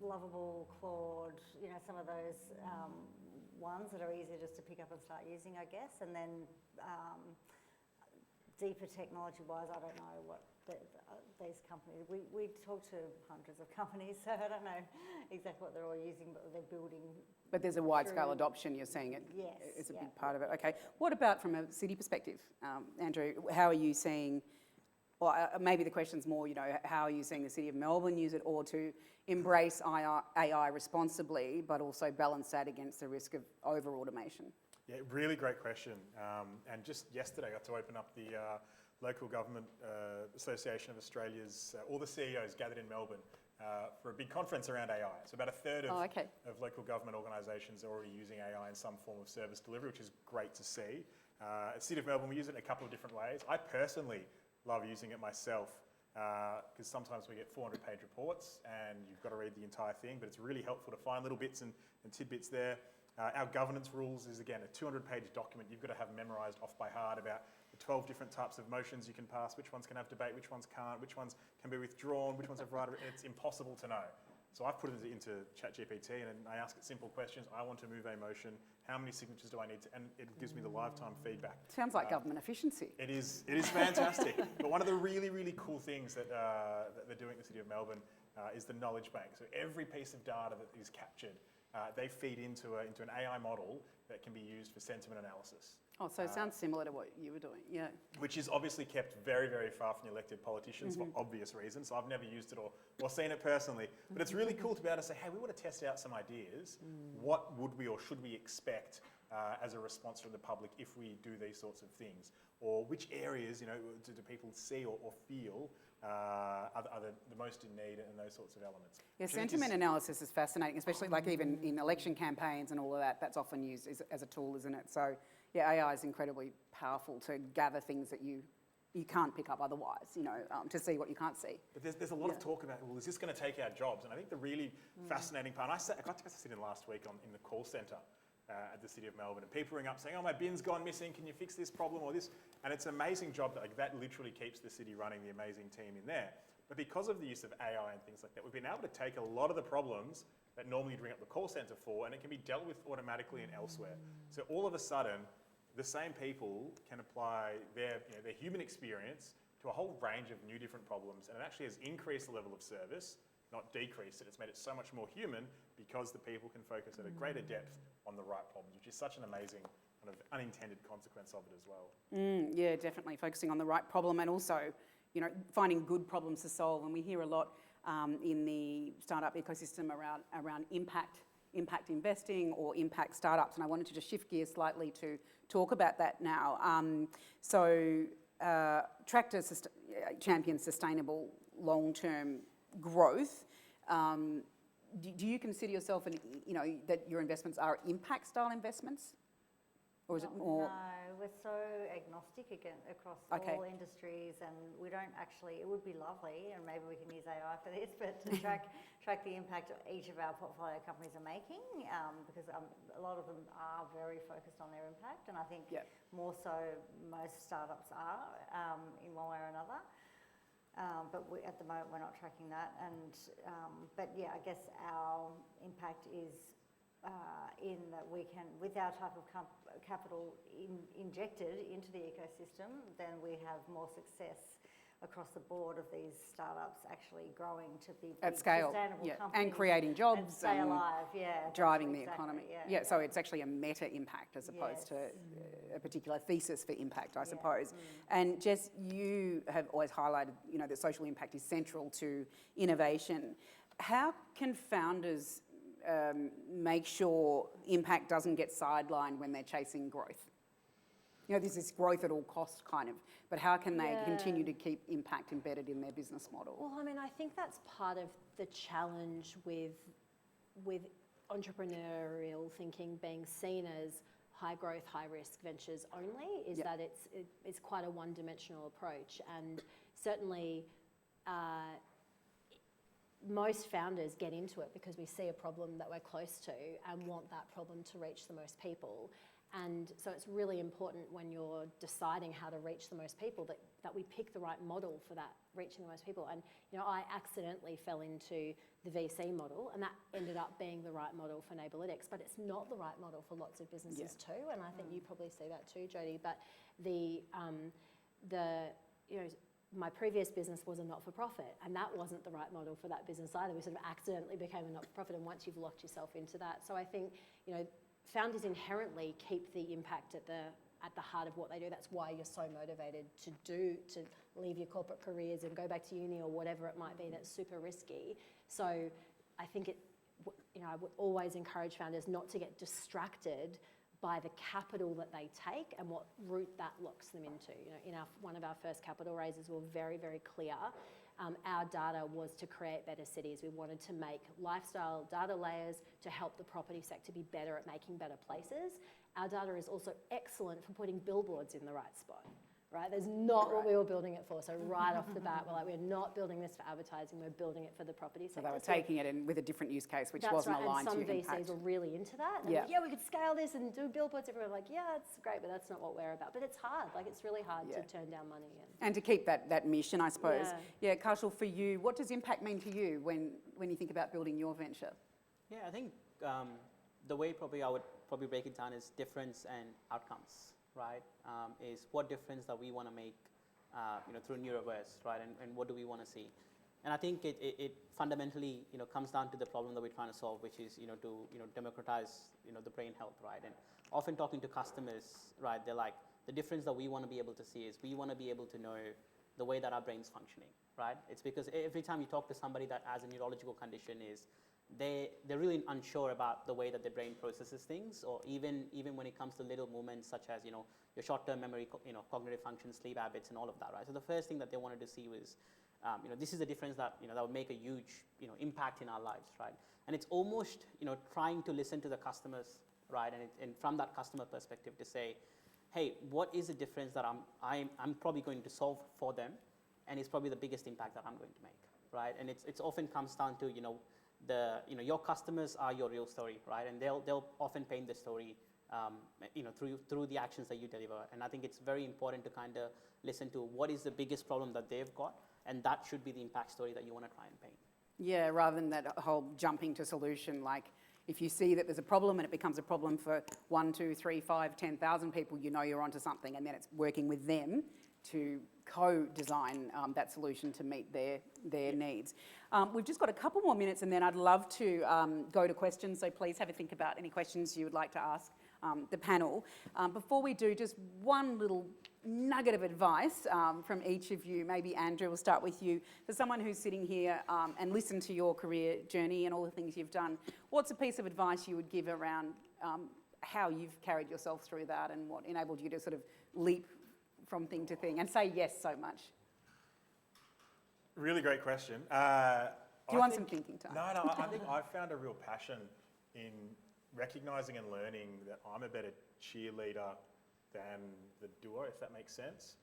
Speaker 3: Lovable, Claude, some of those ones that are easier just to pick up and start using, I guess, and then deeper technology-wise, I don't know what these companies, we talk to hundreds of companies, so I don't know exactly what they're all using, but they're building.
Speaker 1: But there's a wide-scale adoption, you're seeing it.
Speaker 3: Yes.
Speaker 1: It's a big part of it. Okay. What about from a city perspective, Andrew? How are you seeing, well, maybe the question's more, how are you seeing the City of Melbourne use it, or to embrace AI responsibly, but also balance that against the risk of over-automation?
Speaker 4: Yeah, really great question. And just yesterday I got to open up the Local Government Association of Australia's, all the CEOs gathered in Melbourne for a big conference around AI. So about a third of local government organisations are already using AI in some form of service delivery, which is great to see. At City of Melbourne, we use it in a couple of different ways. I personally love using it myself because sometimes we get 400-page reports and you've got to read the entire thing, but it's really helpful to find little bits and tidbits there. Our governance rules is, again, a 200-page document you've got to have memorised off by heart about the 12 different types of motions you can pass, which ones can have debate, which ones can't, which ones can be withdrawn, which ones have right. It's impossible to know. So I've put it into ChatGPT and I ask it simple questions. I want to move a motion. How many signatures do I need to? And it gives me the lifetime feedback.
Speaker 1: Sounds like government efficiency.
Speaker 4: It is fantastic. But one of the really, really cool things that they're doing in the City of Melbourne is the knowledge bank. So every piece of data that is captured, they feed into an AI model that can be used for sentiment analysis.
Speaker 1: Oh, so it sounds similar to what you were doing, yeah.
Speaker 4: Which is obviously kept very, very far from the elected politicians for obvious reasons. So I've never used it or seen it personally. But it's really cool to be able to say, hey, we want to test out some ideas. What would we or should we expect as a response from the public if we do these sorts of things? Or which areas, do people see or feel are the most in need and those sorts of elements?
Speaker 1: Yeah, sentiment analysis is fascinating, especially like even in election campaigns and all of that. That's often used as a tool, isn't it? So yeah, AI is incredibly powerful to gather things that you can't pick up otherwise, to see what you can't see.
Speaker 4: But there's a lot of talk about, well, is this going to take our jobs? And I think the really fascinating part, I got to sit in last week in the call centre at the City of Melbourne, and people ring up saying, oh, my bin's gone missing, can you fix this problem or this? And it's an amazing job that literally keeps the city running, the amazing team in there. But because of the use of AI and things like that, we've been able to take a lot of the problems that normally you'd ring up the call centre for, and it can be dealt with automatically and elsewhere. So all of a sudden, the same people can apply their human experience to a whole range of new different problems, and it actually has increased the level of service, not decreased it. It's made it so much more human because the people can focus at a greater depth on the right problems, which is such an amazing kind of unintended consequence of it as well.
Speaker 1: Yeah, definitely focusing on the right problem and also, finding good problems to solve. And we hear a lot in the startup ecosystem around impact investing or impact startups. And I wanted to just shift gears slightly to talk about that now. Tractor champions sustainable long-term growth. Do you consider yourself, that your investments are impact-style investments? Or is it more?
Speaker 3: No, we're so agnostic across all industries, and we don't actually, it would be lovely, and maybe we can use AI for this, but to track the impact each of our portfolio companies are making, because a lot of them are very focused on their impact, and I think more so most startups are in one way or another. But at the moment we're not tracking that, but yeah, I guess our impact is in that we can, with our type of capital injected into the ecosystem, then we have more success across the board of these startups actually growing to be
Speaker 1: at scale,
Speaker 3: sustainable companies
Speaker 1: and creating jobs
Speaker 3: and stay alive,
Speaker 1: driving the
Speaker 3: exactly,
Speaker 1: economy. So it's actually a meta impact as opposed to a particular thesis for impact, I suppose. And Jess, you have always highlighted, that social impact is central to innovation. How can founders make sure impact doesn't get sidelined when they're chasing growth? There's this growth at all costs kind of, but how can they continue to keep impact embedded in their business model?
Speaker 2: Well, I think that's part of the challenge with entrepreneurial thinking being seen as high growth, high risk ventures only, is that it's quite a one-dimensional approach, and certainly most founders get into it because we see a problem that we're close to and want that problem to reach the most people. And so it's really important when you're deciding how to reach the most people that we pick the right model for that, reaching the most people. And I accidentally fell into the VC model, and that ended up being the right model for Neighbourlytics, but it's not the right model for lots of businesses too. And I think you probably see that too, Jodie. But my previous business was a not-for-profit, and that wasn't the right model for that business either. We sort of accidentally became a not-for-profit, and once you've locked yourself into that. So I think, founders inherently keep the impact at the heart of what they do. That's why you're so motivated to leave your corporate careers and go back to uni or whatever it might be that's super risky. So I think I would always encourage founders not to get distracted by the capital that they take and what route that locks them into. In one of our first capital raises, we were very, very clear. Our data was to create better cities. We wanted to make lifestyle data layers to help the property sector be better at making better places. Our data is also excellent for putting billboards in the right spot. right? There's not what we were building it for. So right off the bat, we're like, we're not building this for advertising, we're building it for the property sector.
Speaker 1: So they were taking it in with a different use case, which
Speaker 2: That's
Speaker 1: wasn't
Speaker 2: right.
Speaker 1: aligned to
Speaker 2: And
Speaker 1: your
Speaker 2: some
Speaker 1: impact.
Speaker 2: VCs were really into that. And
Speaker 1: Yeah.
Speaker 2: like, yeah, we could scale this and do billboards everywhere. Like, yeah, it's great, but that's not what we're about. But it's hard. Like, it's really hard to turn down money.
Speaker 1: And to keep that mission, I suppose.
Speaker 2: Yeah.
Speaker 1: Yeah, Kaushal, for you, what does impact mean to you when you think about building your venture?
Speaker 5: Yeah, I think the way probably I would probably break it down is difference and outcomes, right? Is what difference that we want to make, through Neuroverse, right? And what do we want to see? And I think it fundamentally, comes down to the problem that we're trying to solve, which is, to democratize, the brain health, right? And often talking to customers, right, they're like, the difference that we want to be able to see is we want to be able to know the way that our brain's functioning, right? It's because every time you talk to somebody that has a neurological condition is they're really unsure about the way that their brain processes things, or even when it comes to little movements such as, your short-term memory, cognitive function, sleep habits, and all of that, right? So the first thing that they wanted to see was, this is a difference that, that would make a huge, impact in our lives, right? And it's almost, trying to listen to the customers, right? And from that customer perspective to say, hey, what is the difference that I'm probably going to solve for them, and it's probably the biggest impact that I'm going to make, right? And it's often comes down to, your customers are your real story, right? And they'll often paint the story, through the actions that you deliver. And I think it's very important to kind of listen to what is the biggest problem that they've got, and that should be the impact story that you want to try and paint.
Speaker 1: Yeah, rather than that whole jumping to solution, like if you see that there's a problem and it becomes a problem for 1, 2, 3, 5, 10,000 people, you're onto something, and then it's working with them to co-design that solution to meet their needs. We've just got a couple more minutes, and then I'd love to go to questions, so please have a think about any questions you would like to ask the panel. Before we do, just one little nugget of advice from each of you. Maybe Andrew, we'll start with you. For someone who's sitting here and listened to your career journey and all the things you've done, what's a piece of advice you would give around how you've carried yourself through that and what enabled you to sort of leap from thing to thing and say yes so much?
Speaker 4: Really great question.
Speaker 1: Do you want some thinking time?
Speaker 4: No, I think I've found a real passion in recognising and learning that I'm a better cheerleader than the doer, if that makes sense.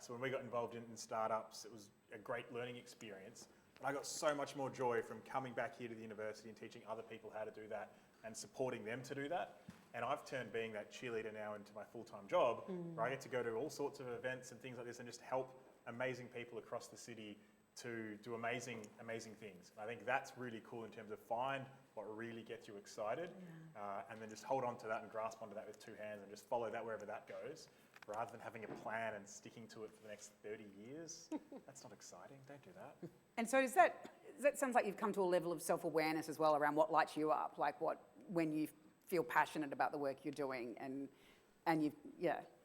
Speaker 4: So when we got involved in startups, it was a great learning experience. And I got so much more joy from coming back here to the university and teaching other people how to do that and supporting them to do that. And I've turned being that cheerleader now into my full-time job, where I get to go to all sorts of events and things like this and just help amazing people across the city to do amazing things. I think that's really cool in terms of find what really gets you excited, and then just hold on to that and grasp onto that with two hands and just follow that wherever that goes, rather than having a plan and sticking to it for the next 30 years. That's not exciting. Don't do that.
Speaker 1: And so that sounds like you've come to a level of self-awareness as well around what lights you up, like when you feel passionate about the work you're doing and you,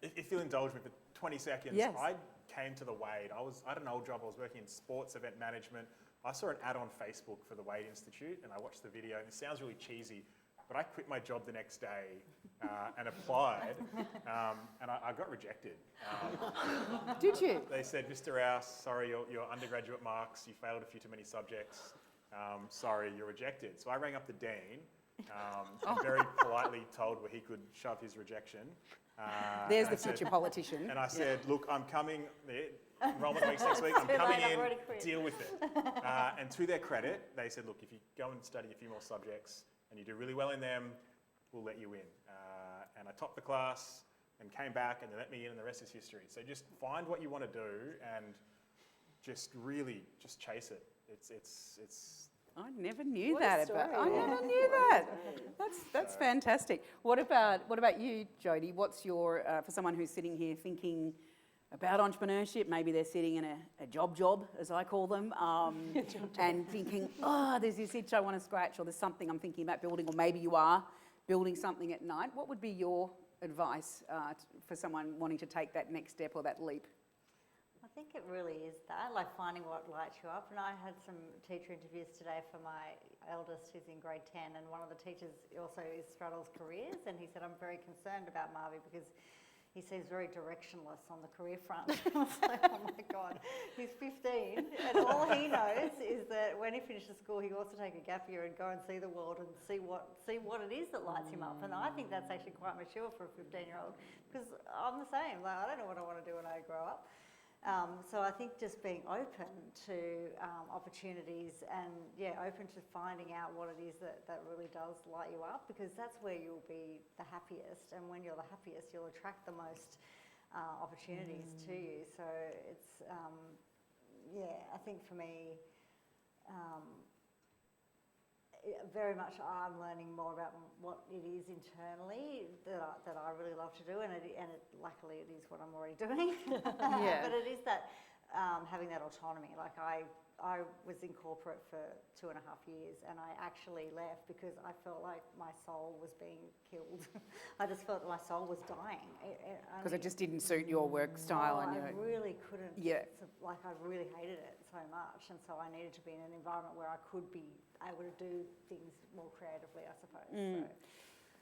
Speaker 4: If you'll indulge me for 20 seconds,
Speaker 1: yes.
Speaker 4: I came to the Wade. I had an old job. I was working in sports event management. I saw an ad on Facebook for the Wade Institute, and I watched the video, and it sounds really cheesy, but I quit my job the next day and applied, and I got rejected.
Speaker 1: Did you?
Speaker 4: They said, Mr. Rouse, sorry, your undergraduate marks, you failed a few too many subjects. Sorry, you're rejected. So I rang up the dean and very politely told where he could shove his rejection.
Speaker 1: There's the future politician.
Speaker 4: And I said, look, I'm coming, enrollment week's next week, I'm coming in, deal with it. And to their credit, they said, look, if you go and study a few more subjects and you do really well in them, we'll let you in. And I topped the class and came back and they let me in, and the rest is history. So just find what you want to do and just really just chase it. It's
Speaker 1: I never knew
Speaker 2: What a
Speaker 1: that
Speaker 2: story.
Speaker 1: about. I never knew that. That's fantastic. What about you, Jodie? What's your for someone who's sitting here thinking about entrepreneurship? Maybe they're sitting in a job, as I call them, and thinking, there's this itch I want to scratch, or there's something I'm thinking about building, or maybe you are building something at night. What would be your advice for someone wanting to take that next step or that leap?
Speaker 3: I think it really is that, like finding what lights you up. And I had some teacher interviews today for my eldest who's in grade 10, and one of the teachers also straddles careers, and he said, I'm very concerned about Marvi because he seems very directionless on the career front. I was like, oh my God, he's 15 and all he knows is that when he finishes school, he wants to take a gap year and go and see the world and see what it is that lights him up. And I think that's actually quite mature for a 15-year-old, because I'm the same. Like, I don't know what I want to do when I grow up. So I think just being open to opportunities and open to finding out what it is that really does light you up, because that's where you'll be the happiest, and when you're the happiest you'll attract the most opportunities to you. So it's I think for me very much I'm learning more about what it is internally that I really love to do, and luckily it is what I'm already doing.
Speaker 1: Yeah.
Speaker 3: But it is that having that autonomy. Like I was in corporate for 2.5 years, and I actually left because I felt like my soul was being killed. I just felt my soul was dying.
Speaker 1: Because it just didn't suit your work style.
Speaker 3: I really couldn't.
Speaker 1: Yeah.
Speaker 3: Like I really hated it so much, and so I needed to be in an environment where I could be able to do things more creatively, I suppose. So.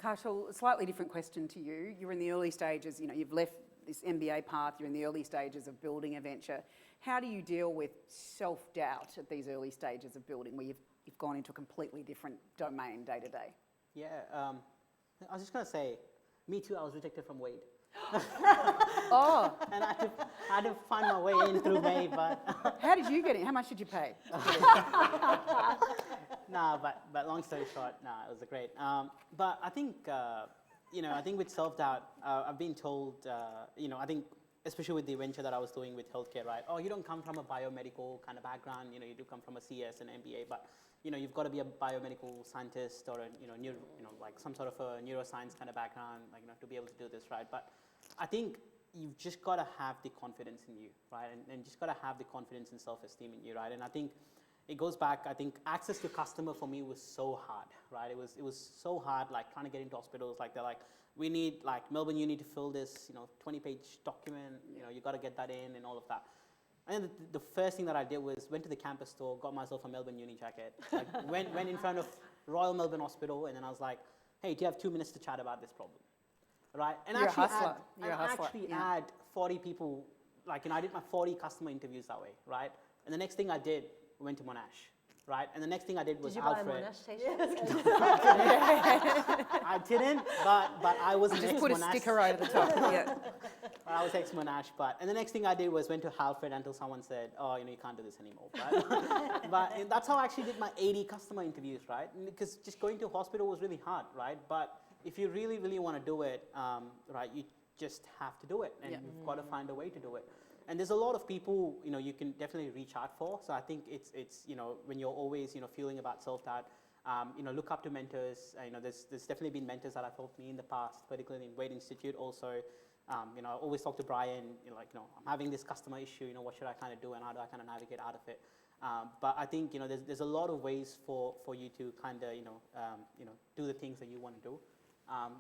Speaker 1: Kartal, a slightly different question to you. You're in the early stages, you've left this MBA path, you're in the early stages of building a venture. How do you deal with self-doubt at these early stages of building, where you've gone into a completely different domain day to day?
Speaker 5: Yeah, I was just going to say, me too, I was rejected from Wade.
Speaker 1: Oh,
Speaker 5: And I had to find my way in through May, but...
Speaker 1: how did you get in? How much did you pay?
Speaker 5: Nah, but long story short, it was great. But I think, I think with self-doubt, I've been told, I think, especially with the venture that I was doing with healthcare, right? Oh, you don't come from a biomedical kind of background, you do come from a CS and MBA, but, you've got to be a biomedical scientist or like some sort of a neuroscience kind of background, to be able to do this, right? But I think you've just got to have the confidence in you, right? And just got to have the confidence and self-esteem in you, right? And I think it goes back, I think access to customer for me was so hard, right? It was so hard, like trying to get into hospitals, like they're like, we need, like, Melbourne, you need to fill this, 20-page document, you got to get that in and all of that. And the first thing that I did was went to the campus store, got myself a Melbourne uni jacket, like went in front of Royal Melbourne Hospital, and then I was like, hey, do you have 2 minutes to chat about this problem? Right? And
Speaker 1: You're a hustler. You're a hustler.
Speaker 5: Actually had 40 people, like, I did my 40 customer interviews that way, right? And the next thing I did, went to Monash, right? And the next thing I did was Alfred.
Speaker 2: Did you buy a Monash t-shirt?
Speaker 5: I didn't, but I was
Speaker 1: Just
Speaker 5: next
Speaker 1: put a
Speaker 5: Monash.
Speaker 1: sticker over the top. Yeah.
Speaker 5: I was ex-Monash, and the next thing I did was went to Halfred until someone said, oh, you can't do this anymore, right? But that's how I actually did my 80 customer interviews, right? Because just going to a hospital was really hard, right? But if you really, really want to do it, right, you just have to do it, and you've got to find a way to do it. And there's a lot of people, you can definitely reach out for. So I think it's when you're always, feeling about self-doubt, look up to mentors. There's definitely been mentors that have helped me in the past, particularly in Wade Institute also. I always talk to Brian, I'm having this customer issue, what should I kind of do and how do I kind of navigate out of it? But I think, there's a lot of ways for you to kind of, do the things that you want to do.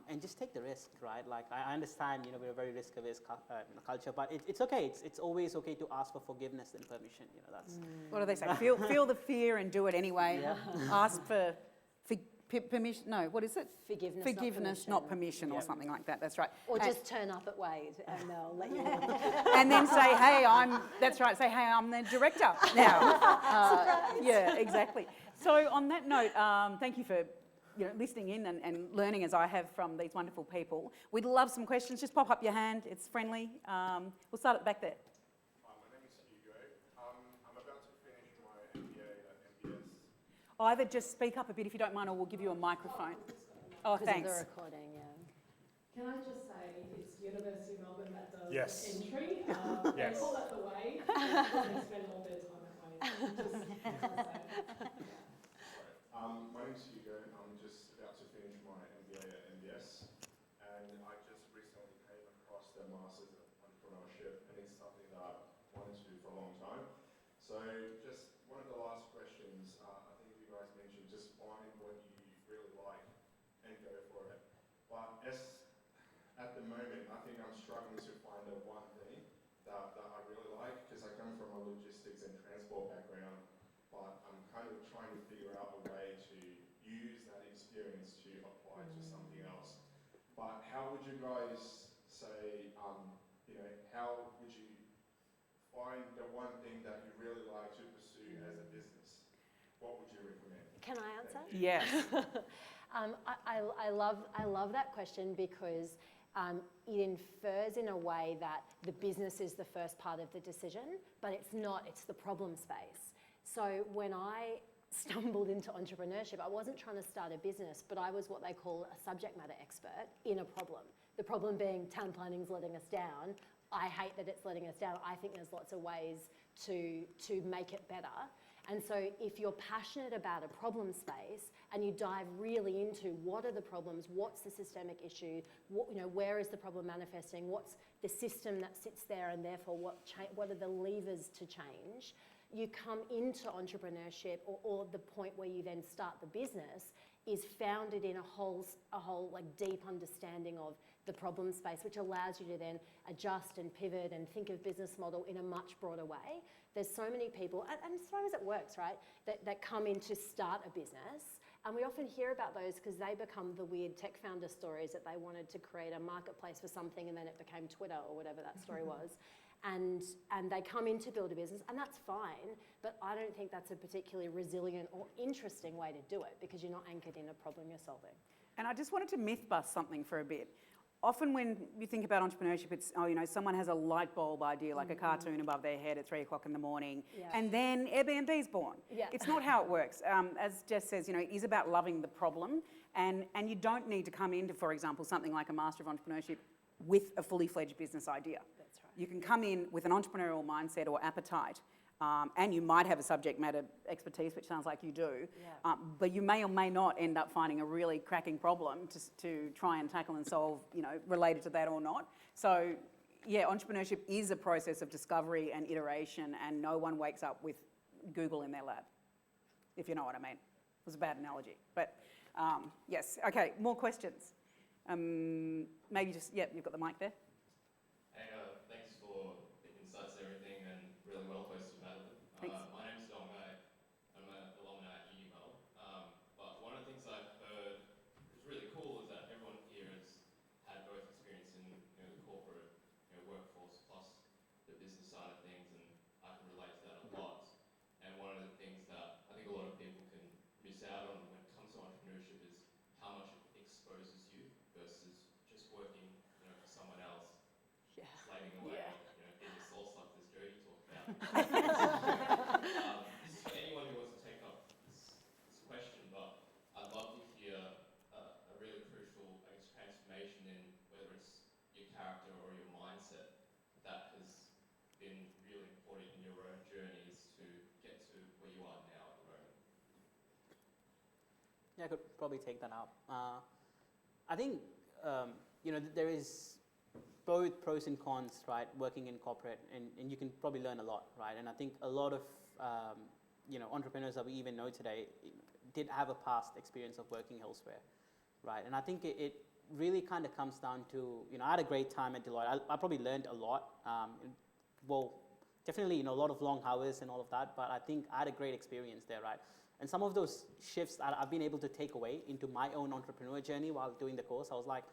Speaker 5: And just take the risk, right? Like, I understand, we're a very risk-averse culture, but it's okay. It's always okay to ask for forgiveness and permission. That's.
Speaker 1: What do they say? Feel the fear and do it anyway.
Speaker 5: Yeah.
Speaker 1: Ask for permission. No, what is it?
Speaker 2: Forgiveness,
Speaker 1: not permission, or something like that. That's right.
Speaker 2: Or just turn up at Wade and they'll let you in.
Speaker 1: And then say, hey, that's right. Say, hey, I'm the director now. Yeah, exactly. So on that note, thank you for listening in and learning as I have from these wonderful people. We'd love some questions. Just pop up your hand. It's friendly. We'll start at the back there.
Speaker 6: Hi, my name is Hugo. I'm about to finish my MBA at MBS.
Speaker 1: Either just speak up a bit if you don't mind, or we'll give you a microphone. Oh,
Speaker 2: Because
Speaker 1: thanks.
Speaker 2: of the recording,
Speaker 7: Can I just say it's University of Melbourne that does
Speaker 4: Yes.
Speaker 7: entry.
Speaker 4: Yes.
Speaker 7: They call that the way. They spend all their time at way.
Speaker 6: My name's Hugo. I'm just about to finish my MBA at MBS, and I just recently came across the Masters of Entrepreneurship, and it's something that I wanted to do for a long time. So just one of the last questions, I think you guys mentioned just find what you really like and go for it. But at the moment, I think I'm struggling to find the one thing that I really like, because I come from a logistics and transport background, but I'm kind of trying to figure out a way to use that experience to apply to something else. But how would you guys say you know, how would you find the one thing that you really like to pursue as a business? What would you recommend?
Speaker 2: Can I answer?
Speaker 1: Yes.
Speaker 2: I love that question because it infers in a way that the business is the first part of the decision, but it's not, it's the problem space. So when I stumbled into entrepreneurship, I wasn't trying to start a business, but I was what they call a subject matter expert in a problem. The problem being town planning's letting us down. I hate that it's letting us down. I think there's lots of ways to make it better. And so if you're passionate about a problem space and you dive really into what are the problems, what's the systemic issue, where is the problem manifesting, what's the system that sits there, and therefore what are the levers to change, you come into entrepreneurship or the point where you then start the business is founded in a whole like deep understanding of the problem space, which allows you to then adjust and pivot and think of business model in a much broader way. There's so many people, and sometimes it works, right, that come in to start a business. And we often hear about those because they become the weird tech founder stories that they wanted to create a marketplace for something and then it became Twitter or whatever that story was. And they come in to build a business, and that's fine, but I don't think that's a particularly resilient or interesting way to do it because you're not anchored in a problem you're solving.
Speaker 1: And I just wanted to myth bust something for a bit. Often when you think about entrepreneurship, it's, someone has a light bulb idea, like a cartoon above their head at 3 o'clock in the morning, and then Airbnb's born.
Speaker 2: Yeah.
Speaker 1: It's not how it works. As Jess says, it is about loving the problem, and you don't need to come into, for example, something like a Master of Entrepreneurship with a fully fledged business idea.
Speaker 2: That's right.
Speaker 1: You can come in with an entrepreneurial mindset or appetite, and you might have a subject matter expertise, which sounds like you do, but you may or may not end up finding a really cracking problem to try and tackle and solve, related to that or not. So, yeah, entrepreneurship is a process of discovery and iteration, and no one wakes up with Google in their lab, if you know what I mean. It was a bad analogy, but yes. Okay, more questions. Maybe just, you've got the mic there.
Speaker 8: Hey, thanks for the insights and everything, and really well hosted, Madeleine.
Speaker 1: Thanks.
Speaker 8: My name's Dong. I'm an alumni at UML. But one of the things I've heard is really cool is that everyone here has had both experience in the corporate workforce plus the business side of things, and I can relate to that a lot. And one of the things that I think a lot of people can miss out on when it comes to entrepreneurship is how much it exposes you versus just working for someone else.
Speaker 2: Yeah.
Speaker 8: Slaving away,
Speaker 2: Yeah.
Speaker 8: Get your soul sucked, as Jody talked about. This is for anyone who wants to take up this question, but I'd love to hear a really crucial, transformation in whether it's your character or your mindset that has been really important in your own journeys to get to where you are now at the moment.
Speaker 5: Yeah, I could probably take that out. I think, there is both pros and cons, right, working in corporate, and you can probably learn a lot, right? And I think a lot of, entrepreneurs that we even know today did have a past experience of working elsewhere, right? And I think it really kind of comes down to, I had a great time at Deloitte. I probably learned a lot. Definitely, a lot of long hours and all of that, but I think I had a great experience there, right? And some of those shifts that I've been able to take away into my own entrepreneur journey while doing the course, I was like,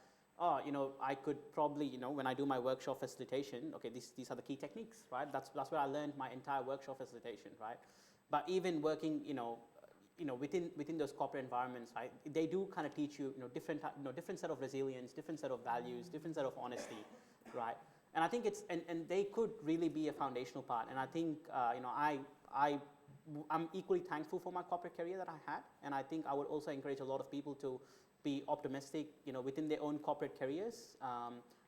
Speaker 5: I could probably, when I do my workshop facilitation, okay, these are the key techniques, right? That's where I learned my entire workshop facilitation, right? But even working, within those corporate environments, right, they do kind of teach you, different set of resilience, different set of values, different set of honesty, right? And I think and they could really be a foundational part. And I think, I'm equally thankful for my corporate career that I had, and I think I would also encourage a lot of people to be optimistic, within their own corporate careers,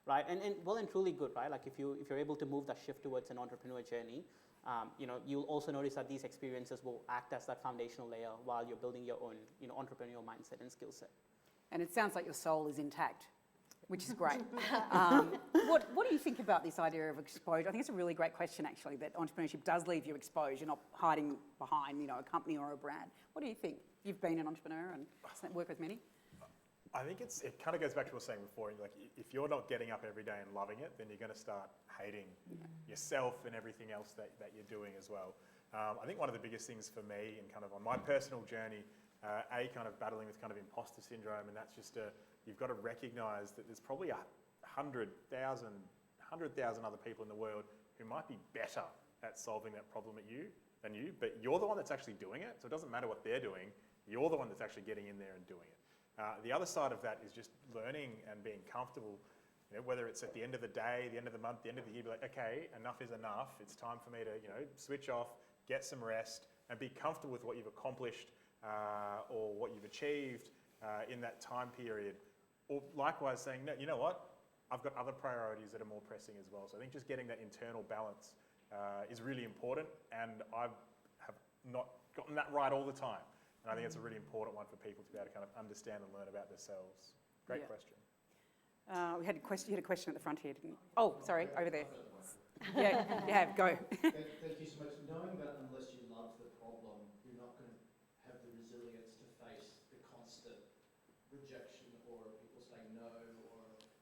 Speaker 5: right? And well and truly good, right? Like if you're able to move that shift towards an entrepreneur journey, you'll also notice that these experiences will act as that foundational layer while you're building your own, entrepreneurial mindset and skill set.
Speaker 1: And it sounds like your soul is intact, which is great. What do you think about this idea of exposure? I think it's a really great question, actually, that entrepreneurship does leave you exposed. You're not hiding behind, a company or a brand. What do you think? You've been an entrepreneur and worked with many.
Speaker 4: I think it kind of goes back to what I was saying before. Like, if you're not getting up every day and loving it, then you're going to start hating yourself and everything else that you're doing as well. I think one of the biggest things for me and kind of on my personal journey, kind of battling with kind of imposter syndrome, and that's just you've got to recognise that there's probably 100,000, 100 100,000 other people in the world who might be better at solving that problem than you, but you're the one that's actually doing it, so it doesn't matter what they're doing, you're the one that's actually getting in there and doing it. The other side of that is just learning and being comfortable, whether it's at the end of the day, the end of the month, the end of the year, be like, okay, enough is enough. It's time for me to, switch off, get some rest, and be comfortable with what you've accomplished or what you've achieved in that time period. Or likewise saying, no, you know what? I've got other priorities that are more pressing as well. So I think just getting that internal balance is really important, and I have not gotten that right all the time. And I think it's a really important one for people to be able to kind of understand and learn about themselves. Great question.
Speaker 1: You had a question at the front here, didn't you? Oh, sorry, over there. Yeah, you have, go.
Speaker 9: Thank you so much. Knowing that unless you love the problem, you're not going to have the resilience to face the constant rejection or people saying no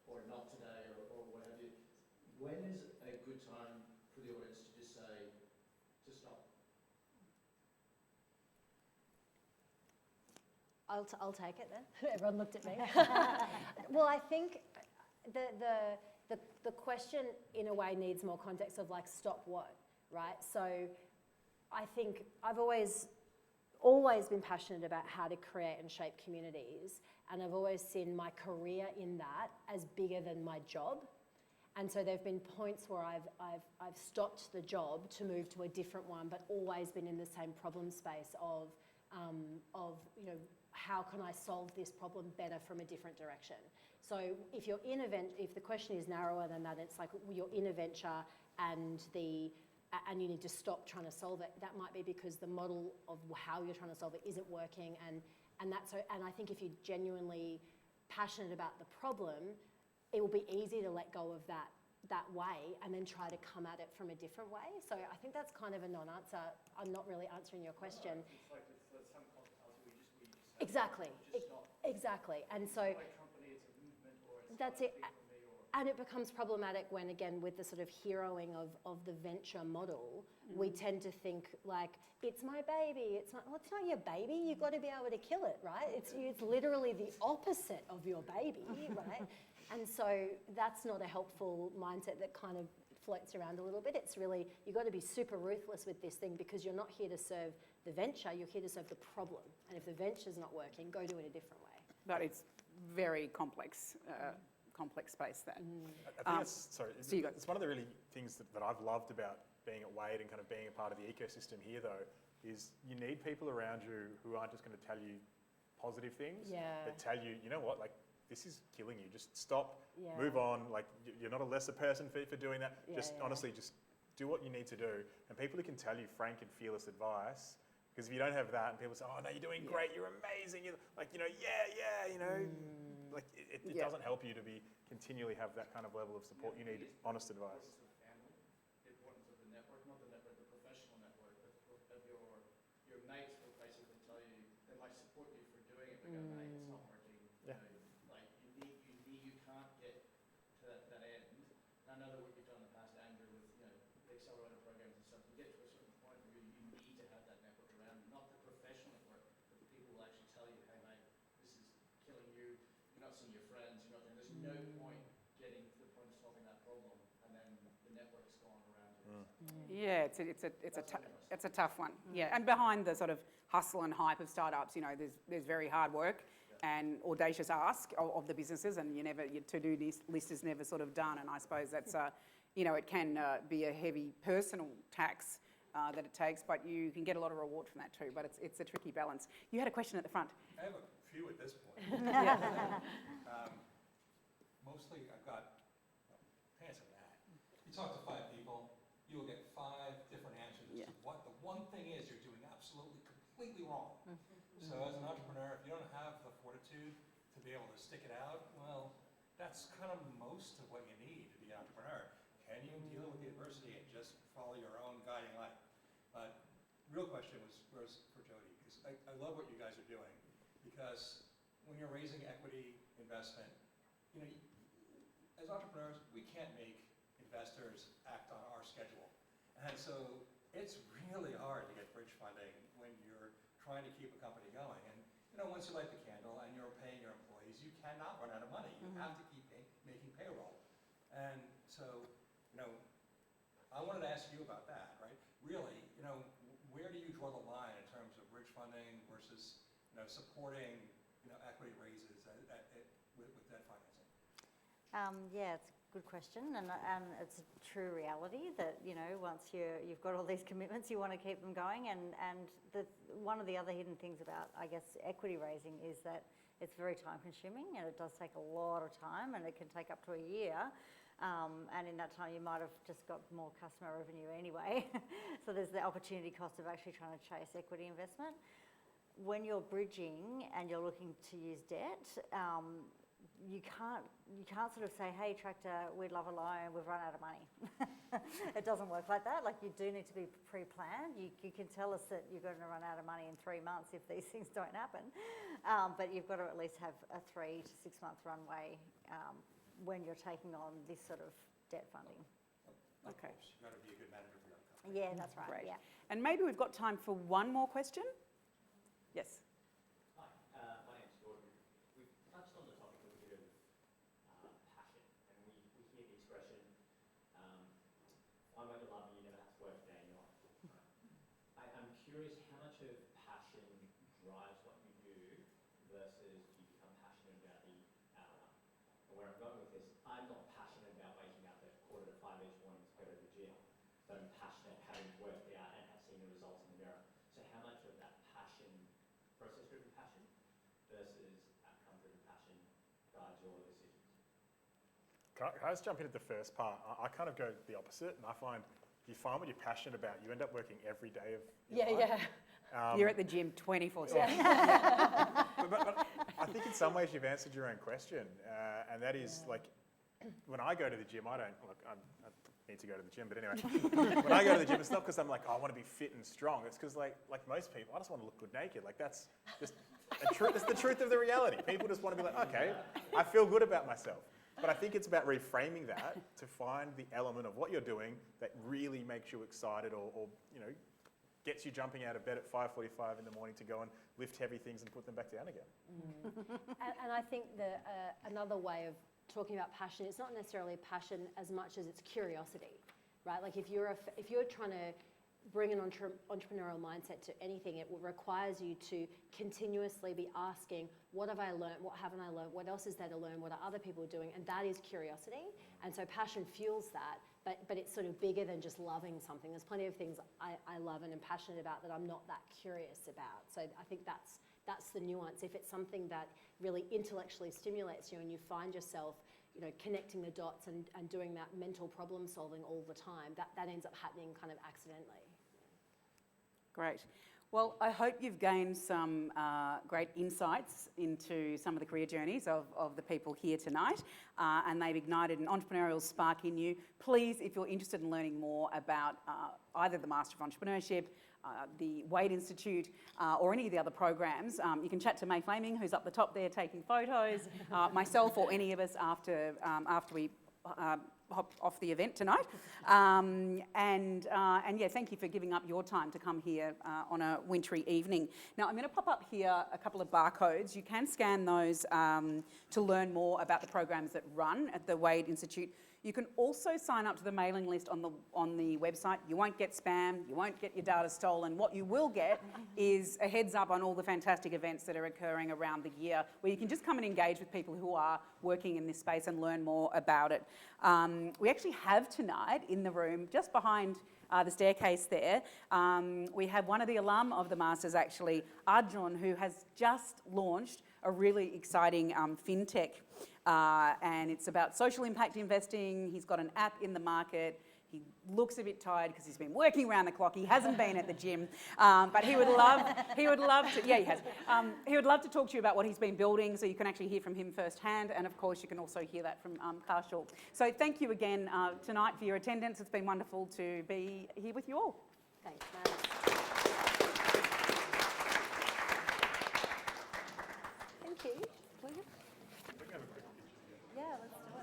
Speaker 9: or not today or what have you. When is a good time for the audience to just say, to stop?
Speaker 2: I'll take it then. Everyone looked at me. Well, I think the question in a way needs more context of like stop what, right? So I think I've always been passionate about how to create and shape communities, and I've always seen my career in that as bigger than my job. And so there've been points where I've stopped the job to move to a different one, but always been in the same problem space of how can I solve this problem better from a different direction? So if you're in if the question is narrower than that, it's like you're in a venture and you need to stop trying to solve it. That might be because the model of how you're trying to solve it isn't working, and I think if you're genuinely passionate about the problem, it will be easy to let go of that way and then try to come at it from a different way. So I think that's kind of a non-answer. I'm not really answering your question.
Speaker 9: It's like it's some consultancy we just have
Speaker 2: Exactly.
Speaker 9: just stop.
Speaker 2: Exactly. And so
Speaker 9: It's not a company, it's a movement, or it's
Speaker 2: that's
Speaker 9: not
Speaker 2: it.
Speaker 9: a thing for me, or
Speaker 2: And it becomes problematic when, again, with the sort of heroing of the venture model, we tend to think like, it's my baby. It's not your baby. You've got to be able to kill it, right? It's literally the opposite of your baby, right? And so that's not a helpful mindset that kind of floats around a little bit. It's really, you've got to be super ruthless with this thing because you're not here to serve the venture, you're here to serve the problem. And if the venture's not working, go do it a different way.
Speaker 1: But it's very complex space, that.
Speaker 4: I think it's one of the really things that I've loved about being at Wade and kind of being a part of the ecosystem here, though, is you need people around you who aren't just going to tell you positive things, but tell you, you know what, like, this is killing you. Just stop, move on. Like, you're not a lesser person for doing that. Honestly, just do what you need to do. And people who can tell you frank and fearless advice, because if you don't have that and people say, oh, no, you're doing great, you're amazing, you're like, like it doesn't help you to be continually have that kind of level of support. You need honest advice.
Speaker 9: The importance of the network, not the network, the professional network, but of your mates will basically tell you, they might support you for doing it, but go, mate, it's not working.
Speaker 4: Yeah.
Speaker 9: Like you can't get to that end. And I know that what you've done in the past, Andrew, with the accelerator programs and stuff, you get to a certain point where you need to have that network around, not the professional network, but the people will actually tell you, hey mate, this is killing you, you're not seeing your friends, there's no point getting to the point of solving that problem, and then the network's gone around you.
Speaker 1: Yeah, it's a tough one. Yeah, and behind the sort of hustle and hype of startups, there's very hard work and audacious ask of the businesses, and your to-do list is never sort of done. And I suppose that's it can be a heavy personal tax that it takes, but you can get a lot of reward from that too. But it's a tricky balance. You had a question at the front.
Speaker 10: I have a few at this point. Mostly I've got, answer that. You talk to 5 people, you will get 5 different answers as to what the one thing is you're doing absolutely, completely wrong. So as an entrepreneur, if you don't have the fortitude to be able to stick it out, well, that's kind of most of what you need to be an entrepreneur. Can you deal with the adversity and just follow your own guiding light? But real question was for Jody, because I love what you guys are doing, because when you're raising equity investment, as entrepreneurs, we can't make investors act on our schedule. And so it's really hard to get bridge funding when you're trying to keep a company going. And once you light the candle and you're paying your employees, you cannot run out of money. You have to keep making payroll. And so I wanted to ask you about that, right? Really, where do you draw the line in terms of bridge funding versus, supporting, equity raises with debt financing?
Speaker 3: Yeah, it's a good question, and it's a true reality that once you've got all these commitments, you want to keep them going. And one of the other hidden things about, I guess, equity raising is that it's very time consuming, and it does take a lot of time, and it can take up to a year. And in that time, you might have just got more customer revenue anyway. So there's the opportunity cost of actually trying to chase equity investment. When you're bridging and you're looking to use debt, you can't sort of say, hey, Tractor, we'd love a loan, we've run out of money. It doesn't work like that. Like, you do need to be pre-planned. You can tell us that you're going to run out of money in 3 months if these things don't happen. But you've got to at least have a 3 to 6 month runway when you're taking on this sort of debt funding.
Speaker 1: Okay.
Speaker 10: You've got to be a good manager for your own company.
Speaker 3: Yeah, that's right.
Speaker 1: Great.
Speaker 3: Yeah.
Speaker 1: And maybe we've got time for one more question. Yes.
Speaker 11: Hi, my name's Gordon. We've touched on the topic a bit of passion, and we hear the expression, find what you love and you never have to work a day in your life. I'm curious how much of passion drives what you do versus you become passionate about the outcome. And where I'm going with this, I'm not passionate about waking up at 4:45 each morning to go to the gym, but I'm passionate having worked out and have seen the results in the mirror. So how much of that passion, process-driven passion versus outcome-driven passion guides your decisions?
Speaker 4: Can I just jump in at the first part? I kind of go the opposite, and I find if you find what you're passionate about, you end up working every day of your life.
Speaker 1: You're at the gym 24/7.
Speaker 4: But I think in some ways you've answered your own question, and that is like, when I go to the gym, I need to go to the gym, but anyway, when I go to the gym, it's not because I'm like, I want to be fit and strong. It's because like most people, I just want to look good naked. Like, that's just it's the truth of the reality. People just want to be like, okay, I feel good about myself. But I think it's about reframing that to find the element of what you're doing that really makes you excited, or gets you jumping out of bed at 5:45 in the morning to go and lift heavy things and put them back down again.
Speaker 2: And I think that another way of talking about passion, it's not necessarily passion as much as it's curiosity, right? Like, if you're trying to bring an entrepreneurial mindset to anything, it requires you to continuously be asking, what have I learned? What haven't I learned? What else is there to learn? What are other people doing? And that is curiosity. And so passion fuels that, but it's sort of bigger than just loving something. There's plenty of things I love and am passionate about that I'm not that curious about. So I think that's the nuance. If it's something that really intellectually stimulates you and you find yourself connecting the dots and doing that mental problem solving all the time, that ends up happening kind of accidentally.
Speaker 1: Great. Well, I hope you've gained some great insights into some of the career journeys of the people here tonight, and they've ignited an entrepreneurial spark in you. Please, if you're interested in learning more about either the Master of Entrepreneurship, the Wade Institute, or any of the other programs, you can chat to May Flaming, who's up the top there taking photos, myself, or any of us after we hop off the event tonight. And yeah, thank you for giving up your time to come here on a wintry evening. Now, I'm going to pop up here a couple of barcodes. You can scan those to learn more about the programs that run at the Wade Institute. You can also sign up to the mailing list on the website. You won't get spam, you won't get your data stolen. What you will get is a heads up on all the fantastic events that are occurring around the year, where you can just come and engage with people who are working in this space and learn more about it. We actually have tonight in the room, just behind the staircase there, we have one of the alum of the Masters, actually, Arjun, who has just launched a really exciting fintech. And it's about social impact investing. He's got an app in the market. He looks a bit tired because he's been working around the clock. He hasn't been at the gym, but he would love to. Yeah, he has. He would love to talk to you about what he's been building, so you can actually hear from him firsthand. And of course, you can also hear that from Karshal. So thank you again tonight for your attendance. It's been wonderful to be here with you all.
Speaker 2: Thanks, Matt. Thank you.
Speaker 4: We can have a quick picture here.
Speaker 2: Yeah, let's do it.